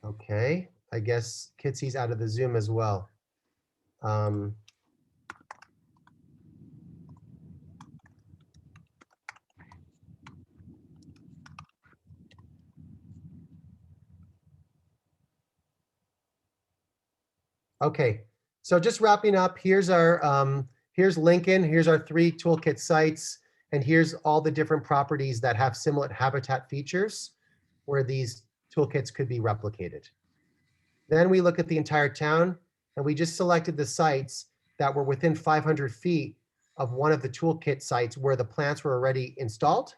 Okay. I guess Kitsy's out of the Zoom as well. Okay, so just wrapping up, here's our here's Lincoln, here's our 3 toolkit sites, and here's all the different properties that have similar habitat features where these toolkits could be replicated. Then we look at the entire town, and we just selected the sites that were within 500 feet of one of the toolkit sites where the plants were already installed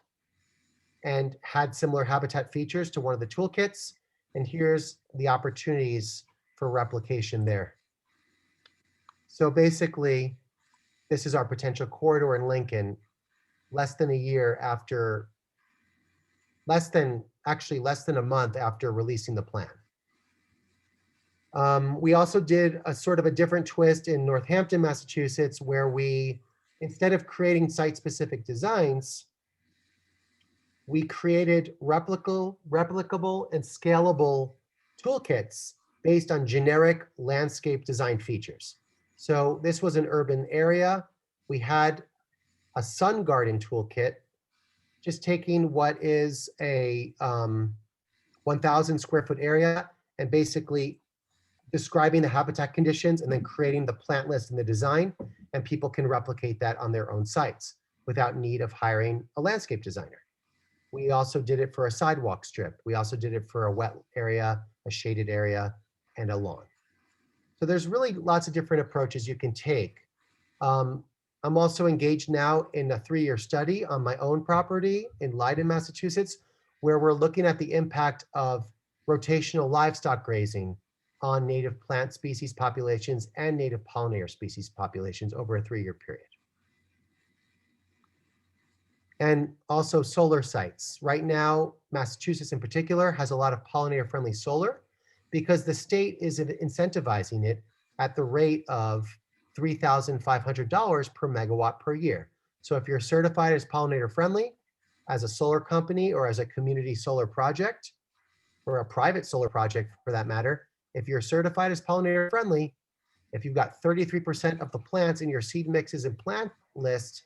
and had similar habitat features to one of the toolkits. And here's the opportunities for replication there. So basically, this is our potential corridor in Lincoln, less than a year after, less than a month after releasing the plan. We also did a sort of a different twist in Northampton, Massachusetts, where we, instead of creating site-specific designs, we created replicable and scalable toolkits based on generic landscape design features. So this was an urban area. We had a sun garden toolkit, just taking what is a 1,000 square foot area and basically describing the habitat conditions and then creating the plant list and the design, and people can replicate that on their own sites without need of hiring a landscape designer. We also did it for a sidewalk strip. We also did it for a wet area, a shaded area, and a lawn. So there's really lots of different approaches you can take. I'm also engaged now in a 3-year study on my own property in Leiden, Massachusetts, where we're looking at the impact of rotational livestock grazing on native plant species populations and native pollinator species populations over a 3-year period. And also solar sites. Right now, Massachusetts in particular has a lot of pollinator-friendly solar because the state is incentivizing it at the rate of $3,500 per megawatt per year. So if you're certified as pollinator friendly, as a solar company or as a community solar project, or a private solar project for that matter, if you're certified as pollinator friendly, if you've got 33% of the plants in your seed mixes and plant list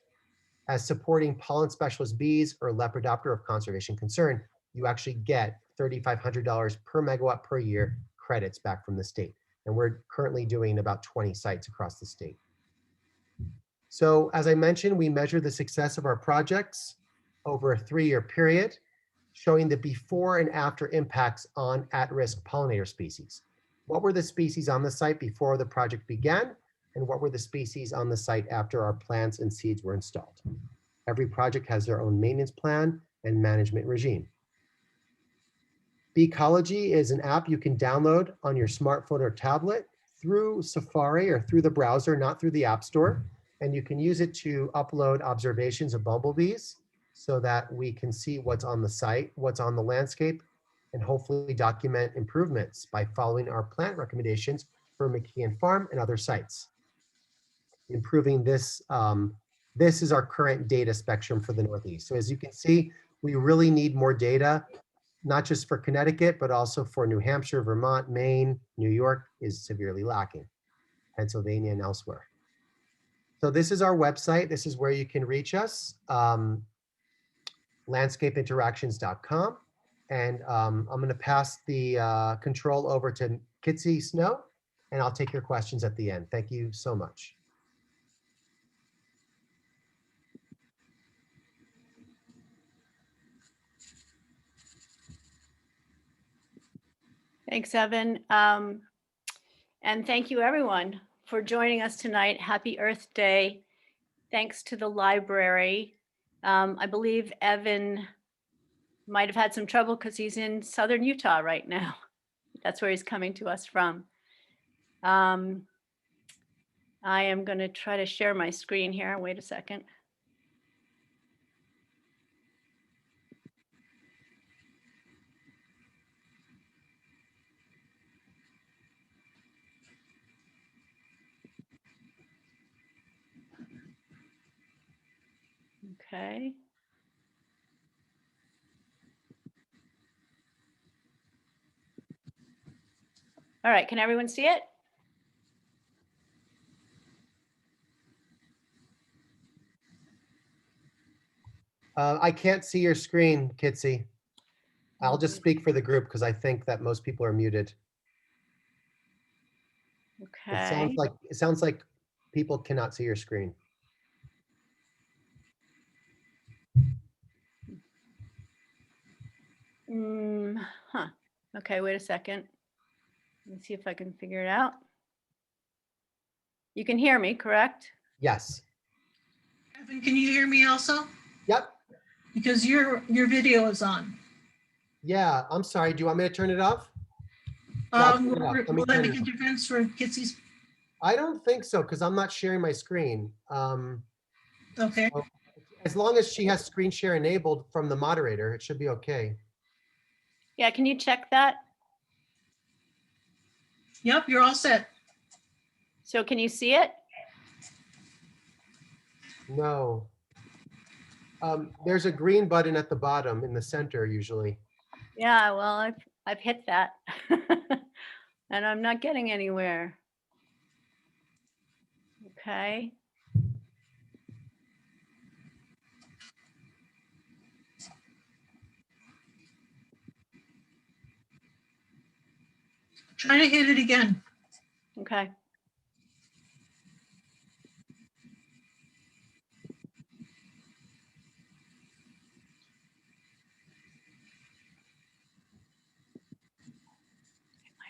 as supporting pollen specialist bees or Lepidoptera of conservation concern, you actually get $3,500 per megawatt per year credits back from the state. And we're currently doing about 20 sites across the state. So as I mentioned, we measure the success of our projects over a 3-year period, showing the before and after impacts on at-risk pollinator species. What were the species on the site before the project began? And what were the species on the site after our plants and seeds were installed? Every project has their own maintenance plan and management regime. Beecology is an app you can download on your smartphone or tablet through Safari or through the browser, not through the App Store. And you can use it to upload observations of bumblebees so that we can see what's on the site, what's on the landscape, and hopefully document improvements by following our plant recommendations for McKeon Farm and other sites. Improving this, this is our current data spectrum for the Northeast. So as you can see, we really need more data not just for Connecticut, but also for New Hampshire, Vermont, Maine, New York is severely lacking, Pennsylvania and elsewhere. So this is our website. This is where you can reach us, landscapeinteractions.com. And I'm going to pass the control over to Kitsy Snow, and I'll take your questions at the end. Thank you so much. Thanks, Evan. And thank you, everyone, for joining us tonight. Happy Earth Day. Thanks to the library. I believe Evan might have had some trouble because he's in southern Utah right now. That's where he's coming to us from. I am going to try to share my screen here. Wait a second. Okay. All right, can everyone see it? I can't see your screen, Kitsy. I'll just speak for the group because I think that most people are muted. Okay. It sounds like people cannot see your screen. Huh. Okay, wait a second. Let me see if I can figure it out. You can hear me, correct? Yes. Evan, can you hear me also? Yep. Because your video is on. Yeah, I'm sorry. Do you want me to turn it off? Will that make a difference for Kitsy's? I don't think so, because I'm not sharing my screen. Okay. So as long as she has screen share enabled from the moderator, it should be okay. Yeah, can you check that? Yep, you're all set. So can you see it? No. There's a green button at the bottom in the center usually. Yeah, well, I've hit that and I'm not getting anywhere. Okay. Try to hit it again. Okay.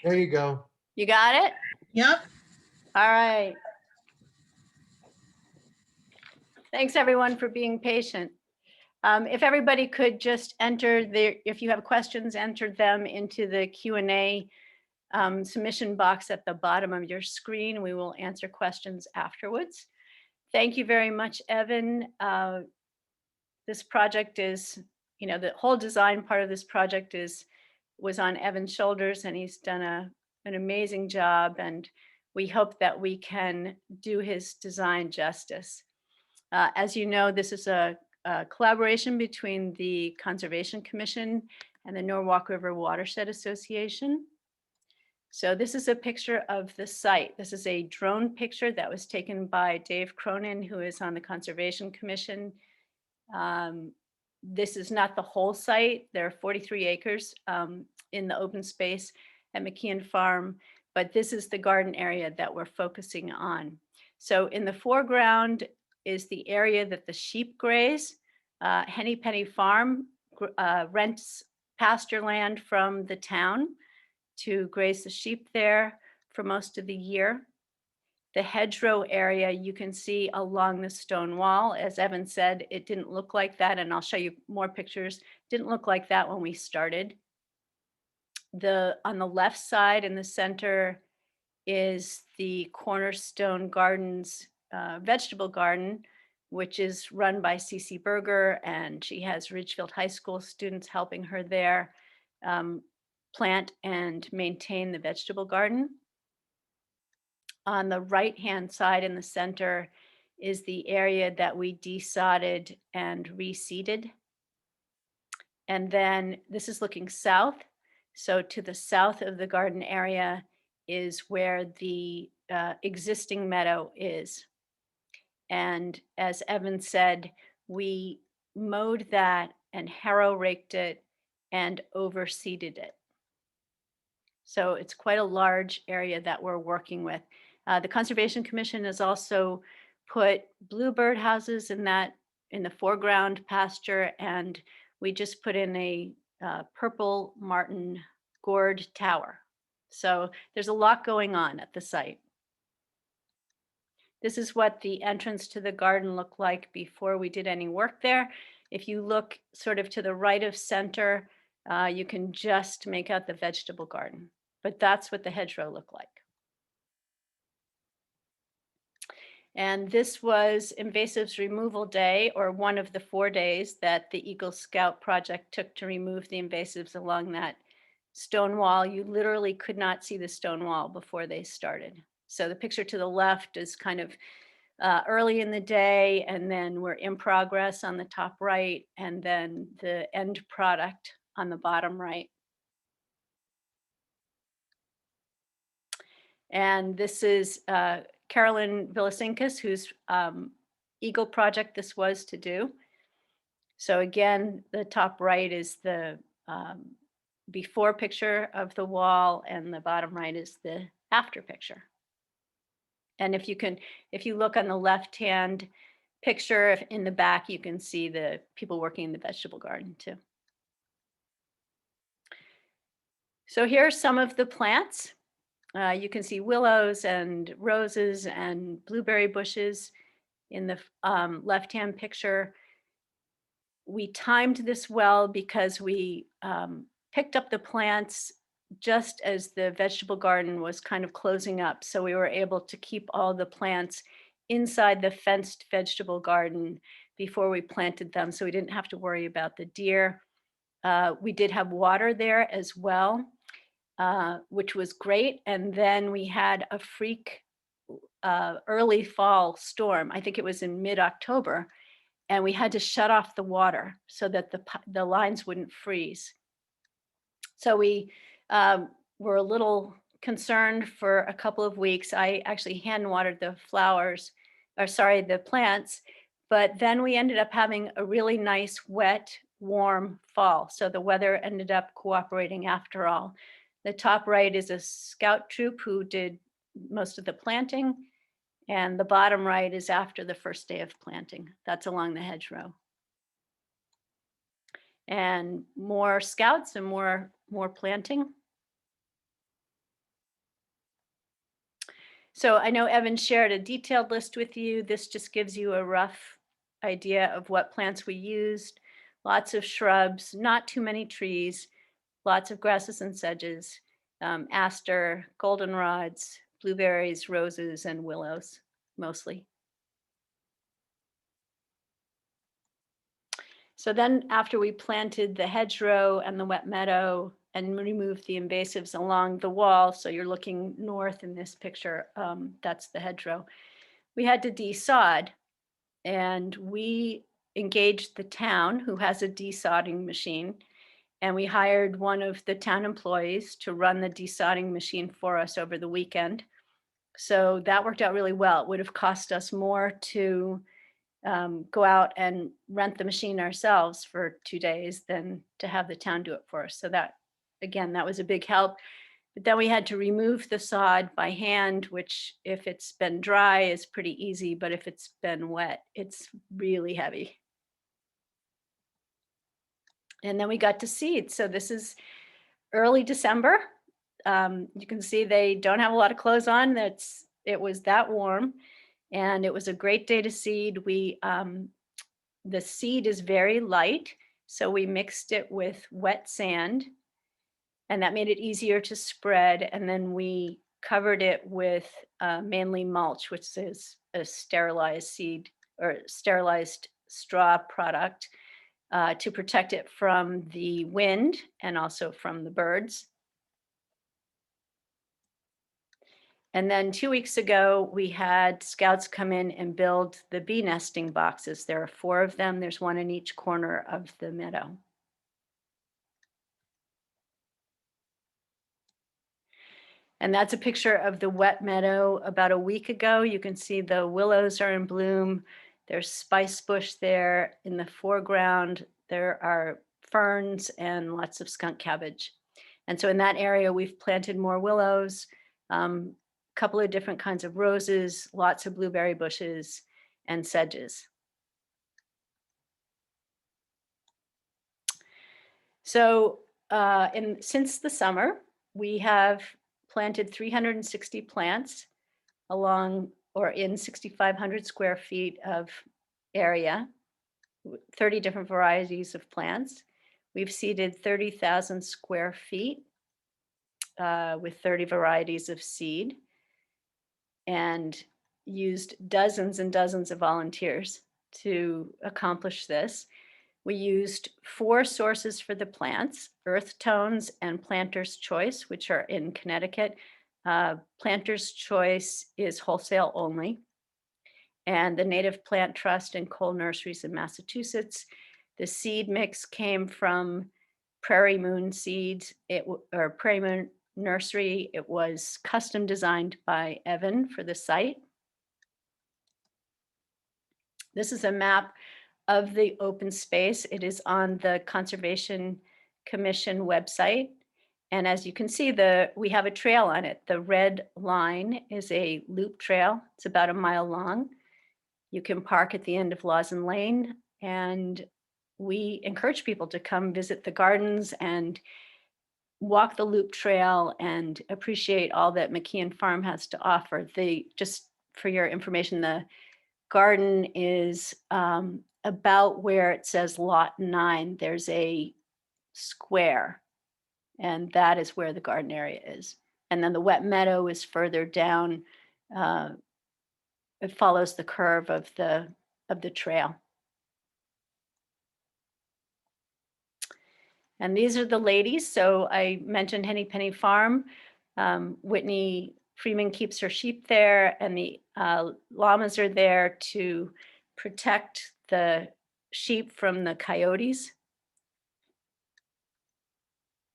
There you go. You got it? Yep. All right. Thanks everyone for being patient. If everybody could just enter if you have questions, enter them into the Q&A submission box at the bottom of your screen. We will answer questions afterwards. Thank you very much, Evan. This project is, the whole design part of this project was on Evan's shoulders, and he's done an amazing job, and we hope that we can do his design justice. As you know, this is a collaboration between the Conservation Commission and the Norwalk River Watershed Association. So this is a picture of the site. This is a drone picture that was taken by Dave Cronin, who is on the Conservation Commission. This is not the whole site. There are 43 acres in the open space at McKeon Farm, but this is the garden area that we're focusing on. So in the foreground is the area that the sheep graze. Henny Penny Farm rents pasture land from the town to graze the sheep there for most of the year. The hedgerow area you can see along the stone wall. As Evan said, it didn't look like that, and I'll show you more pictures. Didn't look like that when we started. On the left side in the center is the Cornerstone Gardens vegetable garden, which is run by Cece Berger, and she has Ridgefield High School students helping her there plant and maintain the vegetable garden. On the right-hand side in the center is the area that we desodded and reseeded. And then this is looking south. So to the south of the garden area is where the existing meadow is. And as Evan said, we mowed that and harrow raked it and overseeded it. So it's quite a large area that we're working with. The Conservation Commission has also put bluebird houses in the foreground pasture, and we just put in a purple martin gourd tower. So there's a lot going on at the site. This is what the entrance to the garden looked like before we did any work there. If you look sort of to the right of center, you can just make out the vegetable garden, but that's what the hedgerow looked like. And this was invasives removal day, or one of the 4 days that the Eagle Scout project took to remove the invasives along that stone wall. You literally could not see the stone wall before they started. So the picture to the left is kind of early in the day, and then we're in progress on the top right, and then the end product on the bottom right. And this is Carolyn Villasinkis, whose Eagle project this was to do. So again, the top right is the before picture of the wall, and the bottom right is the after picture. And if you look on the left-hand picture in the back, you can see the people working in the vegetable garden too. So here are some of the plants. You can see willows and roses and blueberry bushes in the left-hand picture. We timed this well because we picked up the plants just as the vegetable garden was kind of closing up. So we were able to keep all the plants inside the fenced vegetable garden before we planted them. So we didn't have to worry about the deer. We did have water there as well, which was great. And then we had a freak early fall storm. I think it was in mid-October. And we had to shut off the water so that the lines wouldn't freeze. So we were a little concerned for a couple of weeks. I actually hand watered the the plants, but then we ended up having a really nice, wet, warm fall. So the weather ended up cooperating after all. The top right is a scout troop who did most of the planting. And the bottom right is after the first day of planting. That's along the hedgerow. And more scouts and more planting. So I know Evan shared a detailed list with you. This just gives you a rough idea of what plants we used. Lots of shrubs, not too many trees, lots of grasses and sedges, aster, goldenrods, blueberries, roses, and willows, mostly. So then after we planted the hedgerow and the wet meadow and removed the invasives along the wall, so you're looking north in this picture, that's the hedgerow, we had to desod. And we engaged the town, who has a desodding machine, and we hired one of the town employees to run the desodding machine for us over the weekend. So that worked out really well. It would have cost us more to go out and rent the machine ourselves for 2 days than to have the town do it for us. So that, again, that was a big help. But then we had to remove the sod by hand, which if it's been dry is pretty easy, but if it's been wet, it's really heavy. And then we got to seed. So this is early December. You can see they don't have a lot of clothes on. It was that warm. And it was a great day to seed. The seed is very light, so we mixed it with wet sand, and that made it easier to spread. And then we covered it with mainly mulch, which is a sterilized seed or sterilized straw product to protect it from the wind and also from the birds. And then 2 weeks ago, we had scouts come in and build the bee nesting boxes. There are 4 of them. There's one in each corner of the meadow. And that's a picture of the wet meadow about a week ago. You can see the willows are in bloom. There's spice bush there in the foreground. There are ferns and lots of skunk cabbage. And so in that area, we've planted more willows, couple of different kinds of roses, lots of blueberry bushes, and sedges. So since the summer, we have planted 360 plants along or in 6,500 square feet of area, 30 different varieties of plants. We've seeded 30,000 square feet with 30 varieties of seed, and used dozens and dozens of volunteers to accomplish this. We used 4 sources for the plants: Earth Tones and Planter's Choice, which are in Connecticut. Planter's Choice is wholesale only. And the Native Plant Trust and Cole Nurseries in Massachusetts. The seed mix came from Prairie Moon Seeds, or Prairie Moon Nursery. It was custom designed by Evan for the site. This is a map of the open space. It is on the Conservation Commission website. And as you can see, we have a trail on it. The red line is a loop trail. It's about a mile long. You can park at the end of Lawson Lane, and we encourage people to come visit the gardens and walk the loop trail and appreciate all that McKeon Farm has to offer. Just for your information, the garden is about where it says lot 9. There's a square, and that is where the garden area is. And then the wet meadow is further down. It follows the curve of the trail. And these are the ladies. So I mentioned Henny Penny Farm. Whitney Freeman keeps her sheep there, and the llamas are there to protect the sheep from the coyotes.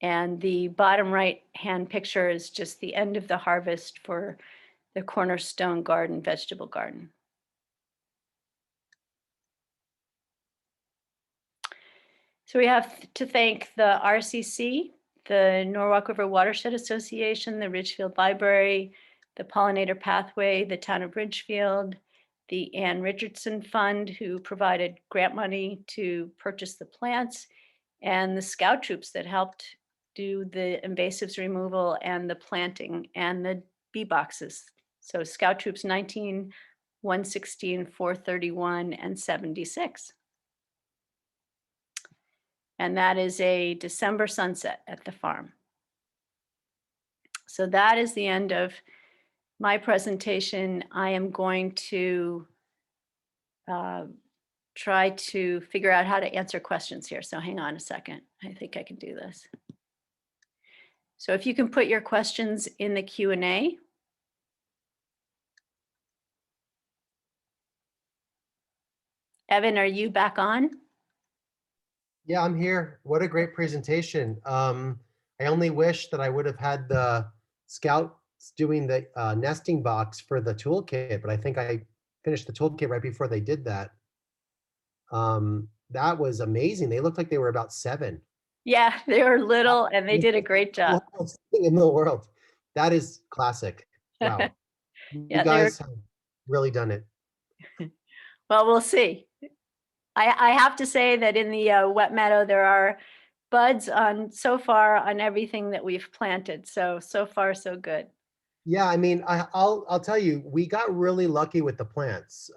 And the bottom right hand picture is just the end of the harvest for the Cornerstone garden, vegetable garden. So we have to thank the RCC, the Norwalk River Watershed Association, the Ridgefield Library, the Pollinator Pathway, the town of Ridgefield, the Ann Richardson Fund, who provided grant money to purchase the plants, and the scout troops that helped do the invasives removal and the planting and the bee boxes. So scout troops 19, 116, 431, and 76. And that is a December sunset at the farm. So that is the end of my presentation. I am going to try to figure out how to answer questions here. So hang on a second. I think I can do this. So if you can put your questions in the Q&A. Evan, are you back on? Yeah, I'm here. What a great presentation. I only wish that I would have had the scouts doing the nesting box for the toolkit, but I think I finished the toolkit right before they did that. That was amazing. They looked like they were about 7. Yeah, they were little and they did a great job. In the world. That is classic. Wow. Yeah, you guys have really done it. Well, we'll see. I have to say that in the wet meadow, there are buds on so far on everything that we've planted. So far, so good. Yeah, I mean, I'll tell you, we got really lucky with the plants.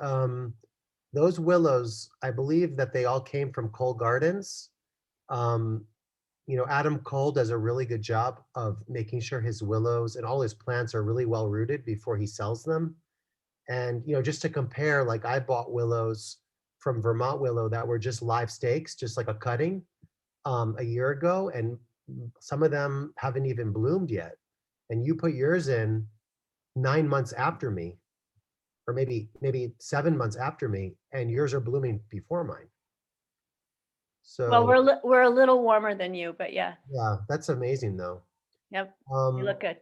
Those willows, I believe that they all came from Cole Gardens. You know, Adam Cole does a really good job of making sure his willows and all his plants are really well rooted before he sells them. And, you know, just to compare, like I bought willows from Vermont Willow that were just live stakes, just like a cutting a year ago. And some of them haven't even bloomed yet. And you put yours in 9 months after me, or maybe 7 months after me, and yours are blooming before mine. So well, we're a little warmer than you, but yeah. Yeah, that's amazing though. Yep, you look good.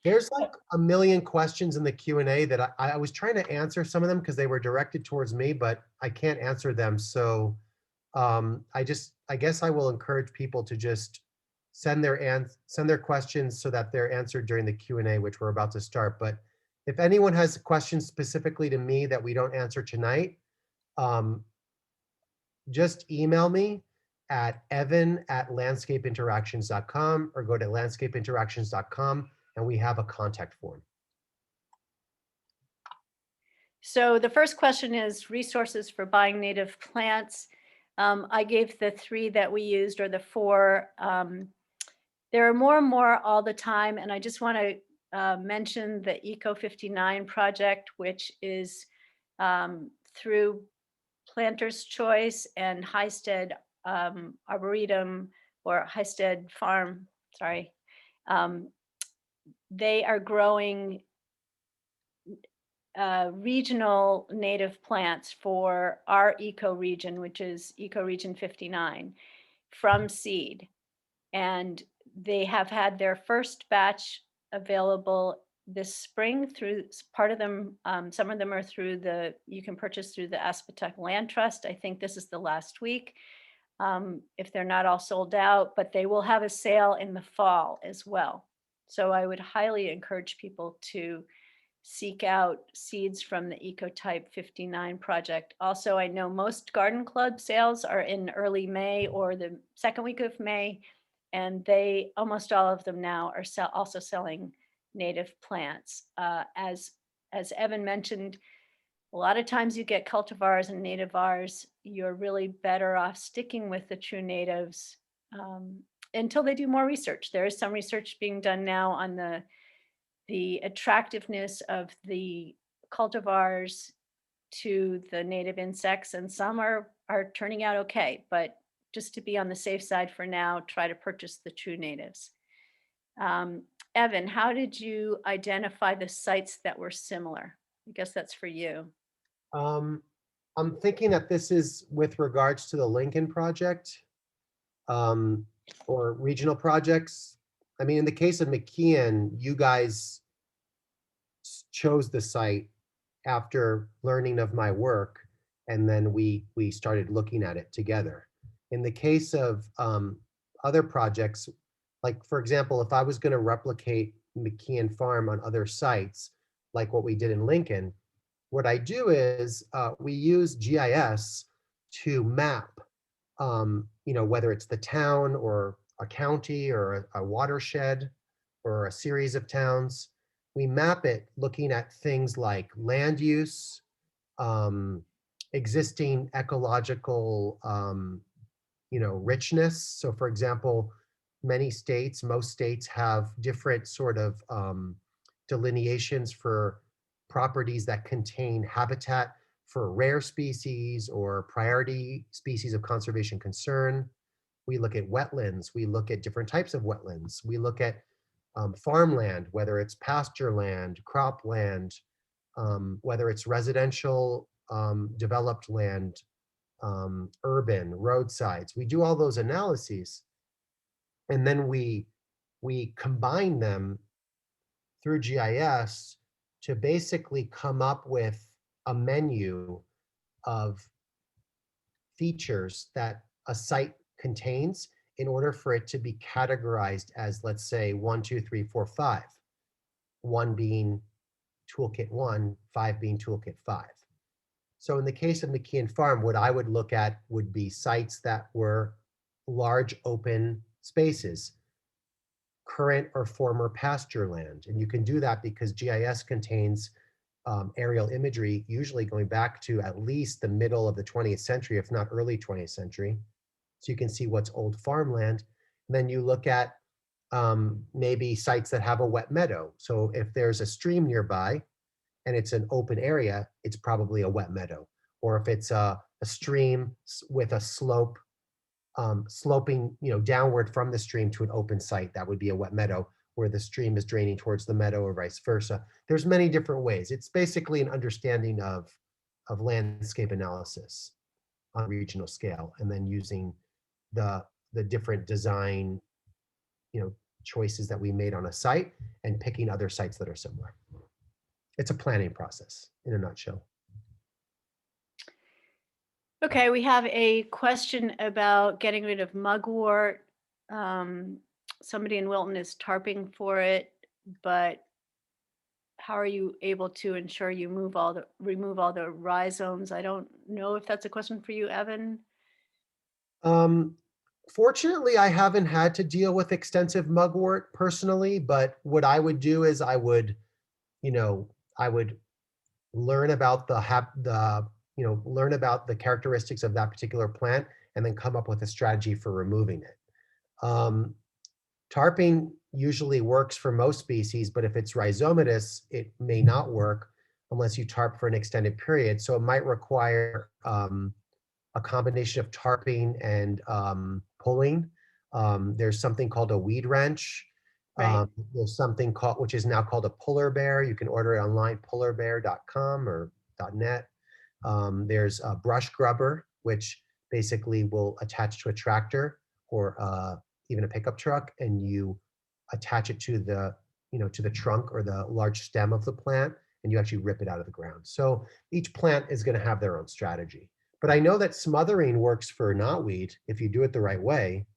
There's like a million questions in the Q&A that I was trying to answer some of them because they were directed towards me, but I can't answer them. So I guess I will encourage people to just send their questions so that they're answered during the Q&A, which we're about to start. But if anyone has questions specifically to me that we don't answer tonight, just email me at evan@landscapeinteractions.com or go to landscapeinteractions.com and we have a contact form. So the first question is resources for buying native plants. I gave the 3 that we used, or the 4. There are more and more all the time, and I just want to mention the Eco 59 project, which is through Planter's Choice and Highstead Arboretum, or Highstead Farm, sorry. They are growing regional native plants for our ecoregion, which is Ecoregion 59, from seed. And they have had their first batch available this spring through part of them. Some of them are through you can purchase through the Aspetuck Land Trust. I think this is the last week, if they're not all sold out, but they will have a sale in the fall as well. So I would highly encourage people to seek out seeds from the Ecotype 59 project. Also, I know most garden club sales are in early May or the second week of May, and almost all of them now are also selling native plants. As Evan mentioned, a lot of times you get cultivars and nativars. You're really better off sticking with the true natives until they do more research. There is some research being done now on the attractiveness of the cultivars to the native insects, and some are turning out okay, but just to be on the safe side for now, try to purchase the true natives. Evan, how did you identify the sites that were similar? I guess that's for you. I'm thinking that this is with regards to the Lincoln project or regional projects. I mean, in the case of McKeon, you guys chose the site after learning of my work, and then we started looking at it together. In the case of other projects, like for example, if I was going to replicate McKeon Farm on other sites, like what we did in Lincoln, what I do is we use GIS to map, whether it's the town or a county or a watershed or a series of towns. We map it looking at things like land use, existing ecological, richness. So for example, most states have different sort of delineations for properties that contain habitat for rare species or priority species of conservation concern. We look at wetlands. We look at different types of wetlands. We look at farmland, whether it's pasture land, cropland, whether it's residential developed land, urban, roadsides. We do all those analyses, and then we combine them through GIS to basically come up with a menu of features that a site contains in order for it to be categorized as, let's say, 1, 2, 3, 4, 5. 1 being toolkit 1, 5 being toolkit 5. So in the case of McKeon Farm, what I would look at would be sites that were large open spaces, current or former pasture land. And you can do that because GIS contains aerial imagery, usually going back to at least the middle of the 20th century, if not early 20th century. So you can see what's old farmland. And then you look at maybe sites that have a wet meadow. So if there's a stream nearby and it's an open area, it's probably a wet meadow. Or if it's a stream with a slope, sloping downward from the stream to an open site, that would be a wet meadow, where the stream is draining towards the meadow or vice versa. There's many different ways. It's basically an understanding of landscape analysis on a regional scale, and then using the different design choices that we made on a site and picking other sites that are similar. It's a planning process in a nutshell. Okay, we have a question about getting rid of mugwort. Somebody in Wilton is tarping for it, but how are you able to ensure you remove all the rhizomes? I don't know if that's a question for you, Evan. Fortunately, I haven't had to deal with extensive mugwort personally, but what I would do is I would learn about learn about the characteristics of that particular plant and then come up with a strategy for removing it. Tarping usually works for most species, but if it's rhizomatous, it may not work unless you tarp for an extended period. So it might require a combination of tarping and pulling. There's something called a weed wrench. Right. There's something called, which is now called a puller bear. You can order it online, pullerbear.com or .net. There's a brush grubber, which basically will attach to a tractor or even a pickup truck, and you attach it to the trunk or the large stem of the plant, and you actually rip it out of the ground. So each plant is going to have their own strategy. But I know that smothering works for knotweed if you do it the right way.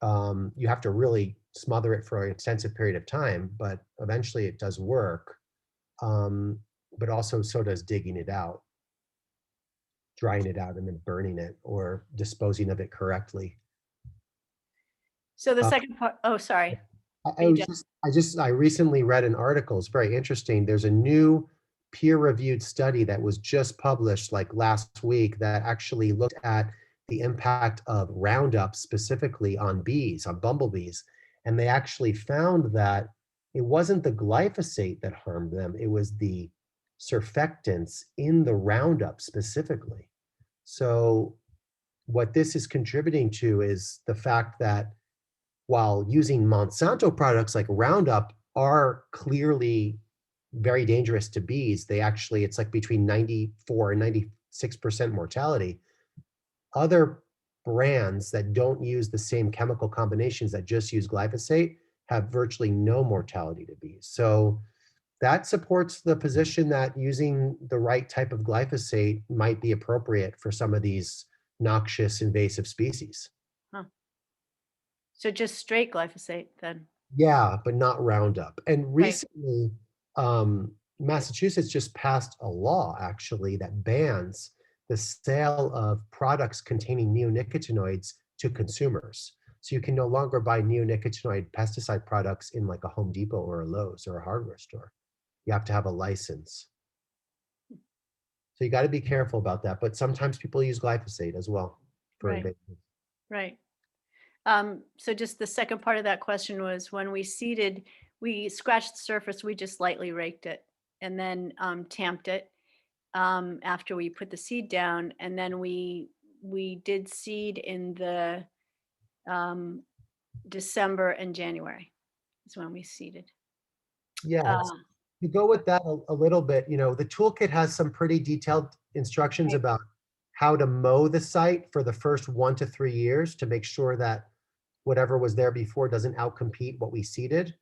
You have to really smother it for an extensive period of time, but eventually it does work. But also so does digging it out, drying it out, and then burning it or disposing of it correctly. So the second part, oh, sorry. I recently read an article. It's very interesting. There's a new peer-reviewed study that was just published like last week that actually looked at the impact of Roundup specifically on bees, on bumblebees. And they actually found that it wasn't the glyphosate that harmed them, it was the surfactants in the Roundup specifically. So what this is contributing to is the fact that while using Monsanto products like Roundup are clearly very dangerous to bees, they actually, it's like between 94 and 96% mortality. Other brands that don't use the same chemical combinations that just use glyphosate have virtually no mortality to bees. So that supports the position that using the right type of glyphosate might be appropriate for some of these noxious invasive species. Huh. So just straight glyphosate then? Yeah, but not Roundup. And recently, Massachusetts just passed a law actually that bans the sale of products containing neonicotinoids to consumers. So you can no longer buy neonicotinoid pesticide products in like a Home Depot or a Lowe's or a hardware store. You have to have a license. So you got to be careful about that. But sometimes people use glyphosate as well for invasive. Right. So just the second part of that question was when we seeded, we scratched the surface, we just lightly raked it and then tamped it after we put the seed down. And then we did seed in the December and January is when we seeded. Yeah, to go with that a little bit, the toolkit has some pretty detailed instructions about how to mow the site for the first 1 to 3 years to make sure that whatever was there before doesn't outcompete what we seeded.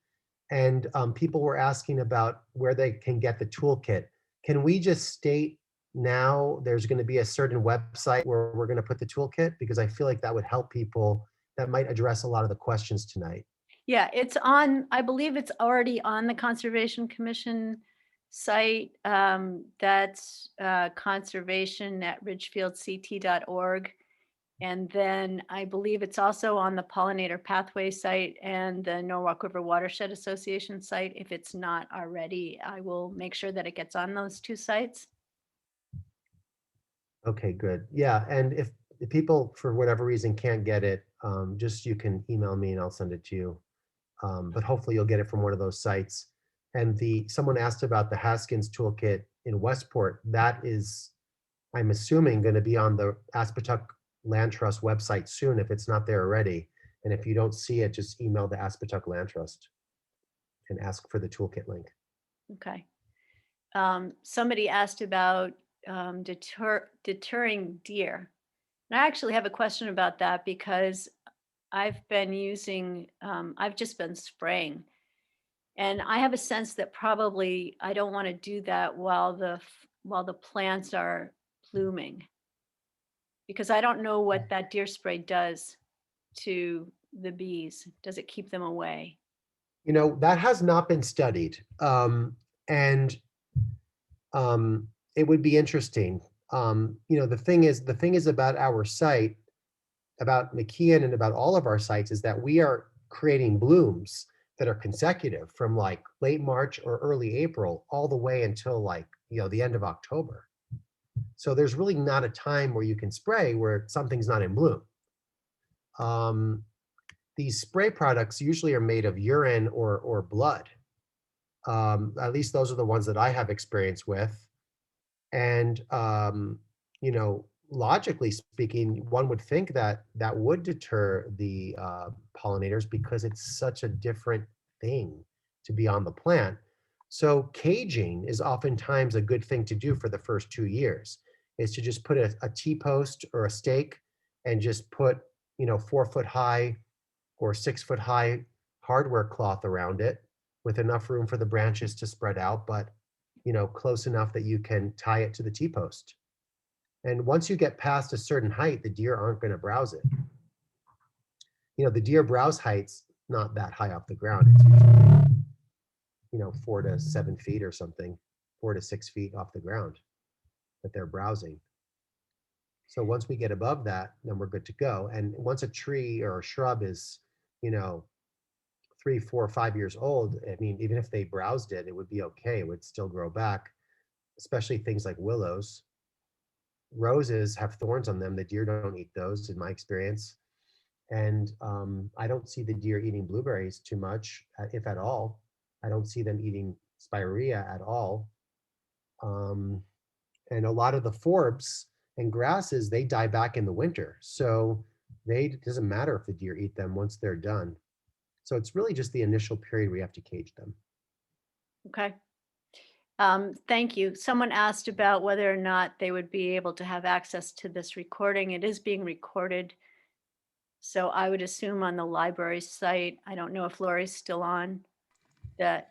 And people were asking about where they can get the toolkit. Can we just state now there's going to be a certain website where we're going to put the toolkit? Because I feel like that would help people. That might address a lot of the questions tonight. Yeah, it's on, I believe it's already on the Conservation Commission site. That's conservation@ridgefieldct.org. And then I believe it's also on the Pollinator Pathway site and the Norwalk River Watershed Association site. If it's not already, I will make sure that it gets on those two sites. Okay, good. Yeah, and if people for whatever reason can't get it, just you can email me and I'll send it to you. But hopefully you'll get it from one of those sites. And someone asked about the Haskins toolkit in Westport. That is, I'm assuming, going to be on the Aspetuck Land Trust website soon if it's not there already. And if you don't see it, just email the Aspetuck Land Trust and ask for the toolkit link. Okay. Somebody asked about deterring deer. And I actually have a question about that because I've been using, I've just been spraying. And I have a sense that probably I don't want to do that while the plants are blooming, because I don't know what that deer spray does to the bees. Does it keep them away? You know, that has not been studied. And it would be interesting. You know, the thing is about our site, about McKeon and about all of our sites, is that we are creating blooms that are consecutive from like late March or early April all the way until like, you know, the end of October. So there's really not a time where you can spray where something's not in bloom. These spray products usually are made of urine or blood. At least those are the ones that I have experience with. And, you know, logically speaking, one would think that that would deter the pollinators because it's such a different thing to be on the plant. So caging is oftentimes a good thing to do for the first 2 years, is to just put a T-post or a stake and just put, you know, 4-foot high or 6-foot high hardware cloth around it with enough room for the branches to spread out, but, you know, close enough that you can tie it to the T-post. And once you get past a certain height, the deer aren't going to browse it. You know, the deer browse height's not that high off the ground. It's usually, you know, 4 to 7 feet or something, 4 to 6 feet off the ground that they're browsing. So once we get above that, then we're good to go. And once a tree or a shrub is, you know, 3, 4, 5 years old, I mean, even if they browsed it, it would be okay. It would still grow back, especially things like willows. Roses have thorns on them. The deer don't eat those, in my experience. And I don't see the deer eating blueberries too much, if at all. I don't see them eating spirea at all. And a lot of the forbs and grasses, they die back in the winter. So it doesn't matter if the deer eat them once they're done. So it's really just the initial period where you have to cage them. Okay. Thank you. Someone asked about whether or not they would be able to have access to this recording. It is being recorded. So I would assume on the library site, I don't know if Lori's still on, that,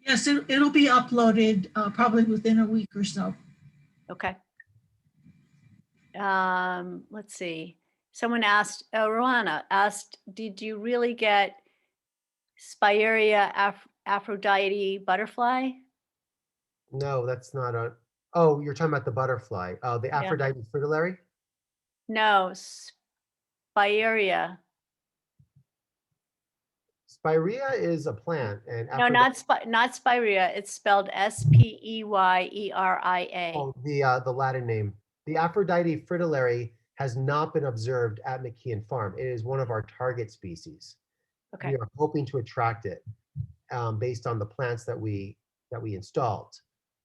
Yes, it'll be uploaded probably within a week or so. okay. Let's see. Someone asked, Rowana asked, did you really get Spirea Aphrodite butterfly? No, that's not a, oh, you're talking about the butterfly. The Yeah. Aphrodite Fritillary? No, Spirea. Spirea is a plant, and No, not Spirea. It's spelled Speyieria. Oh, the Latin name. The Aphrodite Fritillary has not been observed at McKeon Farm. It is one of our target species. Okay. We are hoping to attract it based on the plants that we installed.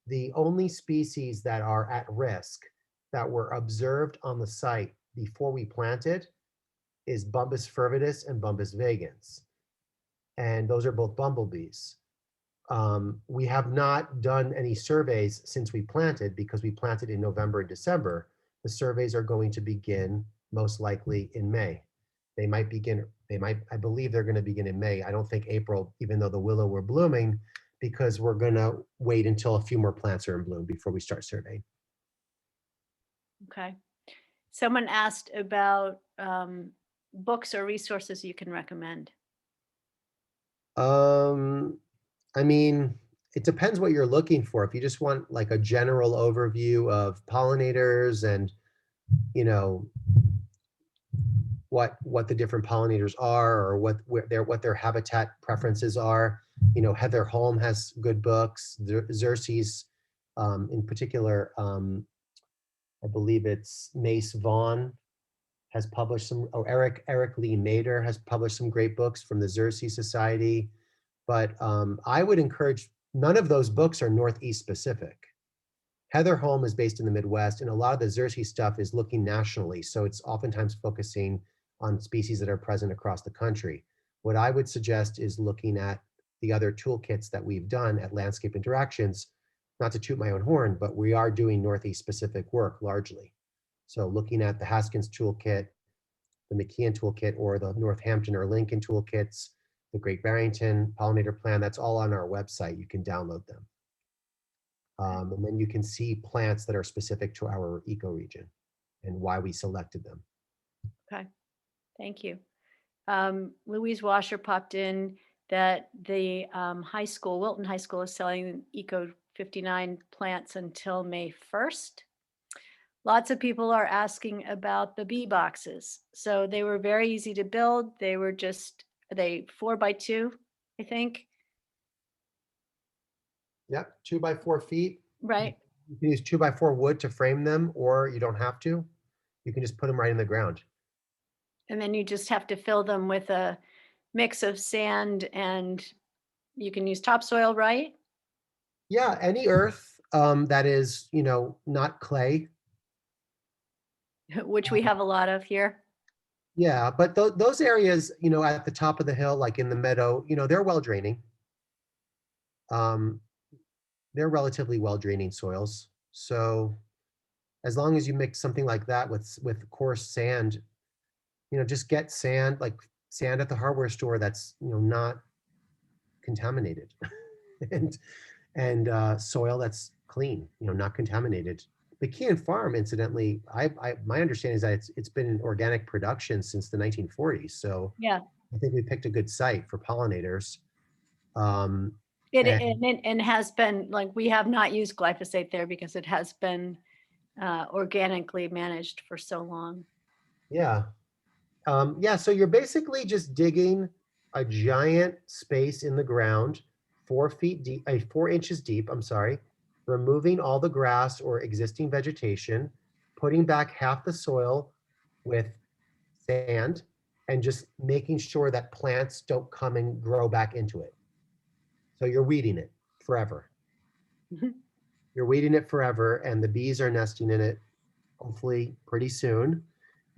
The only species that are at risk that were observed on the site before we planted is Bombus fervidus and Bombus vagans. And those are both bumblebees. We have not done any surveys since we planted because we planted in November and December. The surveys are going to begin most likely in May. I believe they're going to begin in May. I don't think April, even though the willow were blooming, because we're going to wait until a few more plants are in bloom before we start surveying. Okay. Someone asked about books or resources you can recommend. I mean, it depends what you're looking for. If you just want like a general overview of pollinators and, you know, what the different pollinators are or what their habitat preferences are, you know, Heather Holm has good books. Xerces, in particular, I believe it's Mace Vaughn has published some, or Eric Lee Mader has published some great books from the Xerces Society. But I would encourage, none of those books are Northeast specific. Heather Holm is based in the Midwest, and a lot of the Xerces stuff is looking nationally. So it's oftentimes focusing on species that are present across the country. What I would suggest is looking at the other toolkits that we've done at Landscape Interactions, not to toot my own horn, but we are doing Northeast specific work largely. So looking at the Haskins toolkit, the McKeon toolkit or the Northampton or Lincoln toolkits, the Great Barrington Pollinator Plan, that's all on our website. You can download them. And then you can see plants that are specific to our ecoregion and why we selected them. Okay, thank you. Louise Washer popped in that the high school, Wilton High School, is selling Eco 59 plants until May 1st. Lots of people are asking about the bee boxes. So they were very easy to build. They were just, they 4x2, I think. Yep, 2 by 4 feet. Right. You can use 2 by 4 wood to frame them, or you don't have to. You can just put them right in the ground. And then you just have to fill them with a mix of sand, and you can use topsoil, right? Yeah, any earth that is, not clay. Which we have a lot of here. Yeah, but those areas, at the top of the hill, like in the meadow, they're well draining. They're relatively well draining soils. So as long as you mix something like that with coarse sand, just get sand, like sand at the hardware store that's, not contaminated and soil that's clean, not contaminated. McKeon Farm, incidentally, my understanding is that it's been in organic production since the 1940s. So yeah, I think we picked a good site for pollinators. It has been, like, we have not used glyphosate there because it has been organically managed for so long. Yeah. Yeah, so you're basically just digging a giant space in the ground, 4 feet deep, 4 inches deep, I'm sorry, removing all the grass or existing vegetation, putting back half the soil with sand, and just making sure that plants don't come and grow back into it. So you're weeding it forever. You're weeding it forever, and the bees are nesting in it, hopefully pretty soon.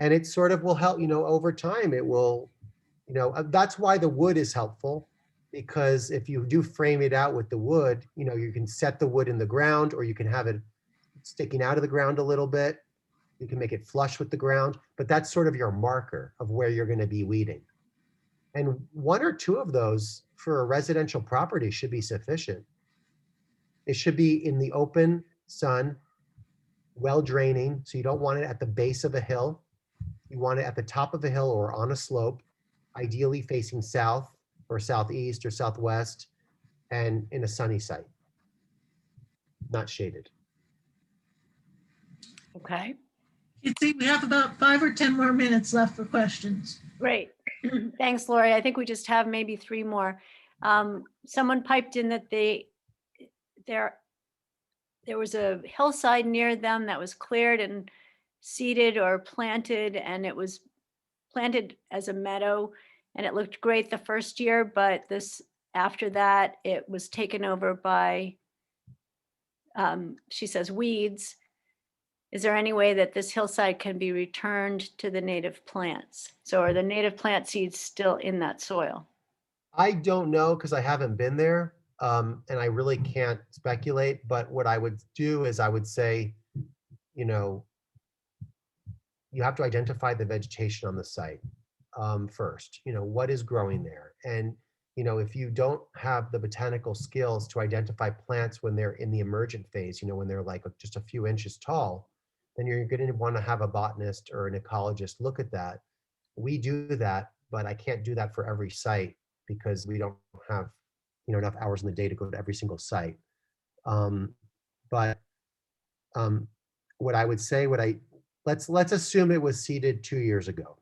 And it sort of will help, over time, it will, that's why the wood is helpful, because if you do frame it out with the wood, you can set the wood in the ground, or you can have it sticking out of the ground a little bit. You can make it flush with the ground, but that's sort of your marker of where you're going to be weeding. And 1 or 2 of those for a residential property should be sufficient. It should be in the open sun, well draining. So you don't want it at the base of a hill. You want it at the top of a hill or on a slope, ideally facing south or southeast or southwest, and in a sunny site, not shaded. Okay. You see, we have about 5 or 10 more minutes left for questions. Great. Thanks, Lori. I think we just have maybe 3 more. Someone piped in that there was a hillside near them that was cleared and seeded or planted, and it was planted as a meadow, and it looked great the first year, but after that it was taken over by, she says, weeds. Is there any way that this hillside can be returned to the native plants? So are the native plant seeds still in that soil? I don't know, because I haven't been there, and I really can't speculate. But what I would do is I would say, you have to identify the vegetation on the site first. What is growing there? And if you don't have the botanical skills to identify plants when they're in the emergent phase, when they're like just a few inches tall, then you're going to want to have a botanist or an ecologist look at that. We do that, but I can't do that for every site because we don't have enough hours in the day to go to every single site. What I would say, let's assume it was seeded 2 years ago.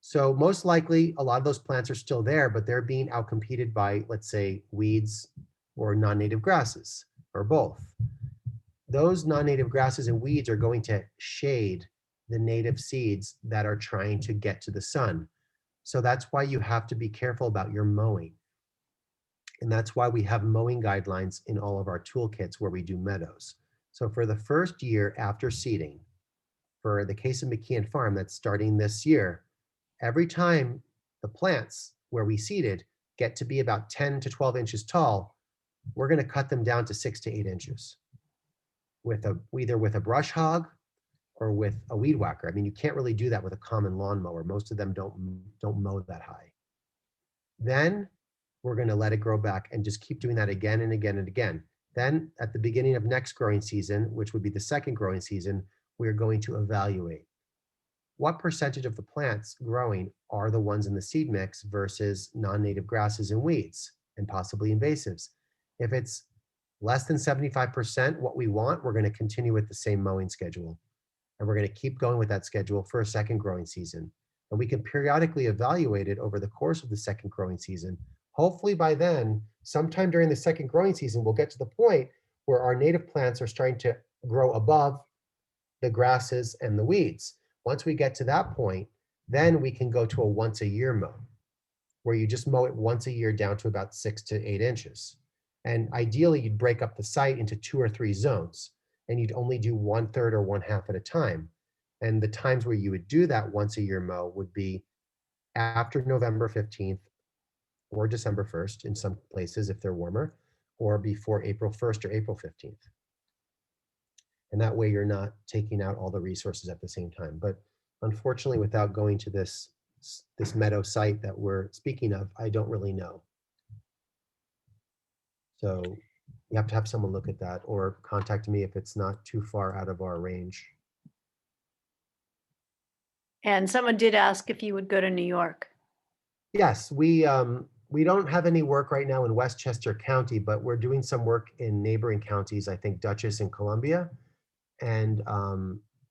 So most likely a lot of those plants are still there, but they're being outcompeted by, let's say, weeds or non-native grasses, or both. Those non-native grasses and weeds are going to shade the native seeds that are trying to get to the sun. So that's why you have to be careful about your mowing. And that's why we have mowing guidelines in all of our toolkits where we do meadows. So for the first year after seeding, for the case of McKeon Farm that's starting this year, every time the plants where we seeded get to be about 10 to 12 inches tall, we're going to cut them down to 6 to 8 inches either with a brush hog or with a weed whacker. I mean, you can't really do that with a common lawnmower. Most of them don't mow that high. Then we're going to let it grow back and just keep doing that again and again and again. Then at the beginning of next growing season, which would be the second growing season, we're going to evaluate what percentage of the plants growing are the ones in the seed mix versus non-native grasses and weeds and possibly invasives. If it's less than 75% what we want, we're going to continue with the same mowing schedule. And we're going to keep going with that schedule for a second growing season. And we can periodically evaluate it over the course of the second growing season. Hopefully by then, sometime during the second growing season, we'll get to the point where our native plants are starting to grow above the grasses and the weeds. Once we get to that point, then we can go to a once a year mow, where you just mow it once a year down to about 6 to 8 inches. And ideally, you'd break up the site into 2 or 3 zones, and you'd only do 1/3 or 1/2 at a time. And the times where you would do that once a year mow would be after November 15th or December 1st in some places if they're warmer, or before April 1st or April 15th. And that way you're not taking out all the resources at the same time. But unfortunately, without going to this Meadow site that we're speaking of, I don't really know. So you have to have someone look at that or contact me if it's not too far out of our range. And someone did ask if you would go to New York. Yes, we don't have any work right now in Westchester County, but we're doing some work in neighboring counties, I think Dutchess and Columbia. And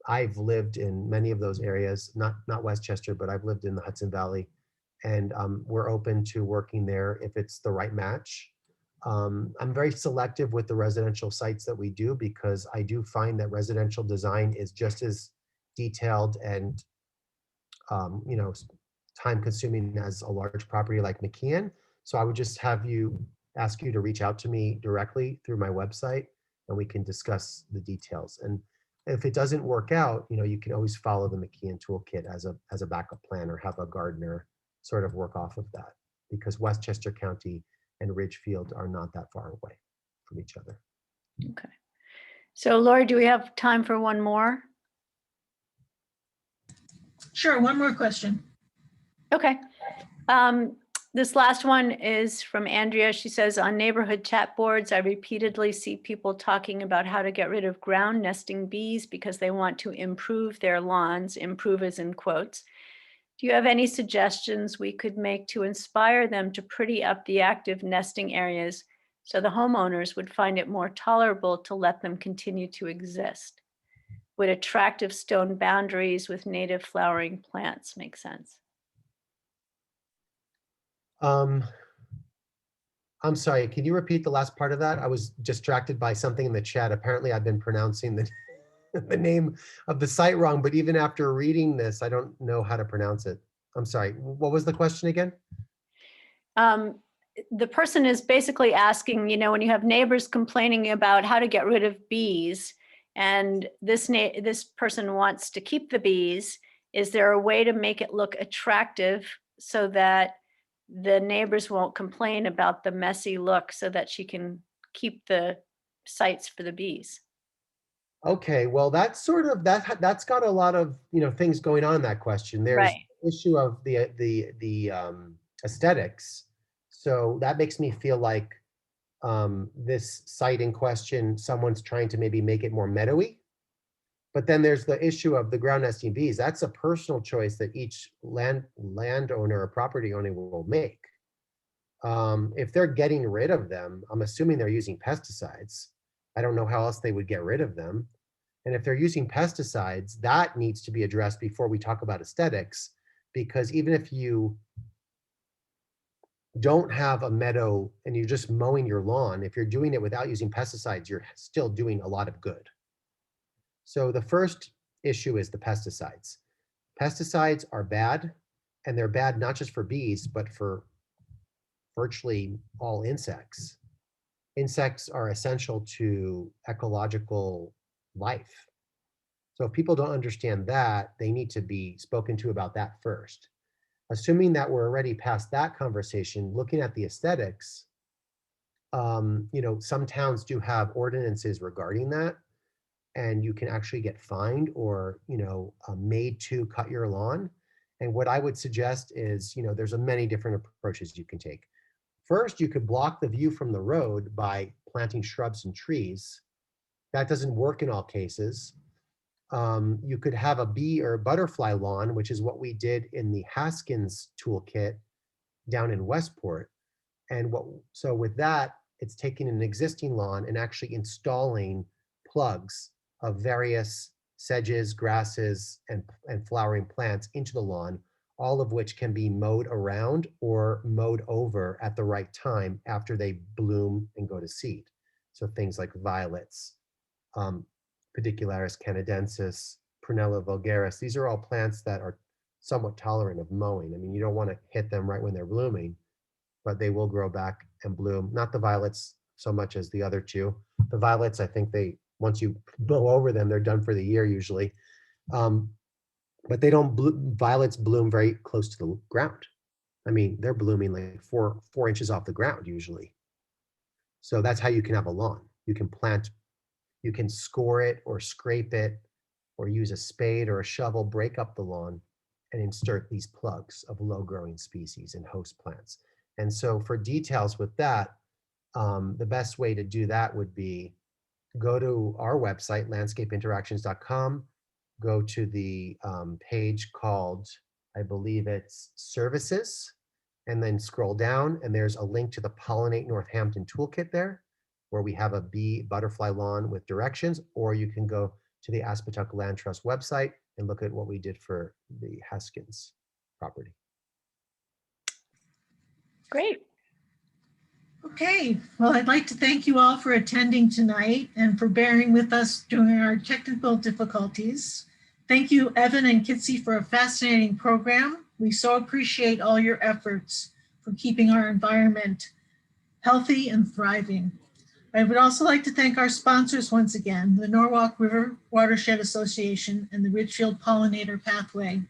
I've lived in many of those areas, not Westchester, but I've lived in the Hudson Valley. And we're open to working there if it's the right match. I'm very selective with the residential sites that we do, because I do find that residential design is just as detailed and time consuming as a large property like McKeon. So I would just ask you to reach out to me directly through my website, and we can discuss the details. And if it doesn't work out, you can always follow the McKeon toolkit as a backup plan, or have a gardener sort of work off of that, because Westchester County and Ridgefield are not that far away from each other. Okay. So Lori, do we have time for one more? Sure, one more question. Okay. This last one is from Andrea. She says, on neighborhood chat boards, I repeatedly see people talking about how to get rid of ground nesting bees because they want to improve their lawns, improve as in quotes. Do you have any suggestions we could make to inspire them to pretty up the active nesting areas so the homeowners would find it more tolerable to let them continue to exist? Would attractive stone boundaries with native flowering plants make sense? I'm sorry, can you repeat the last part of that? I was distracted by something in the chat. Apparently I've been pronouncing the name of the site wrong, but even after reading this, I don't know how to pronounce it. I'm sorry, what was the question again? The person is basically asking, when you have neighbors complaining about how to get rid of bees, and this person wants to keep the bees, is there a way to make it look attractive so that the neighbors won't complain about the messy look, so that she can keep the sites for the bees? Okay, well, that's got a lot of things going on in that question. There's Right. the issue of the aesthetics. So that makes me feel like this site in question, someone's trying to maybe make it more meadowy. But then there's the issue of the ground nesting bees. That's a personal choice that each landowner or property owner will make. If they're getting rid of them, I'm assuming they're using pesticides. I don't know how else they would get rid of them. And if they're using pesticides, that needs to be addressed before we talk about aesthetics, because even if you don't have a meadow and you're just mowing your lawn, if you're doing it without using pesticides, you're still doing a lot of good. So the first issue is the pesticides. Pesticides are bad, and they're bad not just for bees, but for virtually all insects. Insects are essential to ecological life. So if people don't understand that, they need to be spoken to about that first. Assuming that we're already past that conversation, looking at the aesthetics, some towns do have ordinances regarding that. and you can actually get fined or, made to cut your lawn. And what I would suggest is, there's many different approaches you can take. First, you could block the view from the road by planting shrubs and trees. That doesn't work in all cases. You could have a bee or butterfly lawn, which is what we did in the Haskins toolkit down in Westport. And so with that, it's taking an existing lawn and actually installing plugs of various sedges, grasses, and flowering plants into the lawn, all of which can be mowed around or mowed over at the right time after they bloom and go to seed. So things like violets, Pedicularis canadensis, Prunella vulgaris, these are all plants that are somewhat tolerant of mowing. I mean, you don't want to hit them right when they're blooming, but they will grow back and bloom. Not the violets so much as the other two. The violets, I think once you blow over them, they're done for the year usually. But they don't violets bloom very close to the ground. I mean, they're blooming like four inches off the ground usually. So that's how you can have a lawn. You can score it or scrape it or use a spade or a shovel, break up the lawn and insert these plugs of low growing species and host plants. And so for details with that, the best way to do that would be go to our website, landscapeinteractions.com, go to the page called, I believe it's services, and then scroll down and there's a link to the Pollinate Northampton toolkit there, where we have a bee butterfly lawn with directions, or you can go to the Aspetuck Land Trust website and look at what we did for the Haskins property. Great. Okay, well, I'd like to thank you all for attending tonight and for bearing with us during our technical difficulties. Thank you, Evan and Kitsy, for a fascinating program. We so appreciate all your efforts for keeping our environment healthy and thriving. I would also like to thank our sponsors once again, the Norwalk River Watershed Association and the Ridgefield Pollinator Pathway.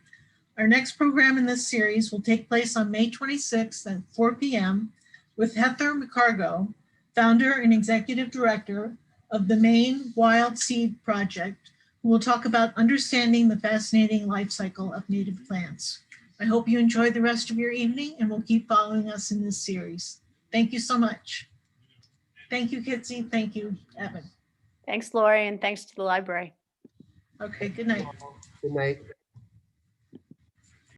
Our next program in this series will take place on May 26th at 4 p.m. with Heather McCargo, founder and executive director of the Maine Wild Seed Project, who will talk about understanding the fascinating life cycle of native plants. I hope you enjoy the rest of your evening and will keep following us in this series. Thank you so much. Thank you, Kitsy. Thank you, Evan. Thanks, Lori, and thanks to the library. Okay, good night. Good night.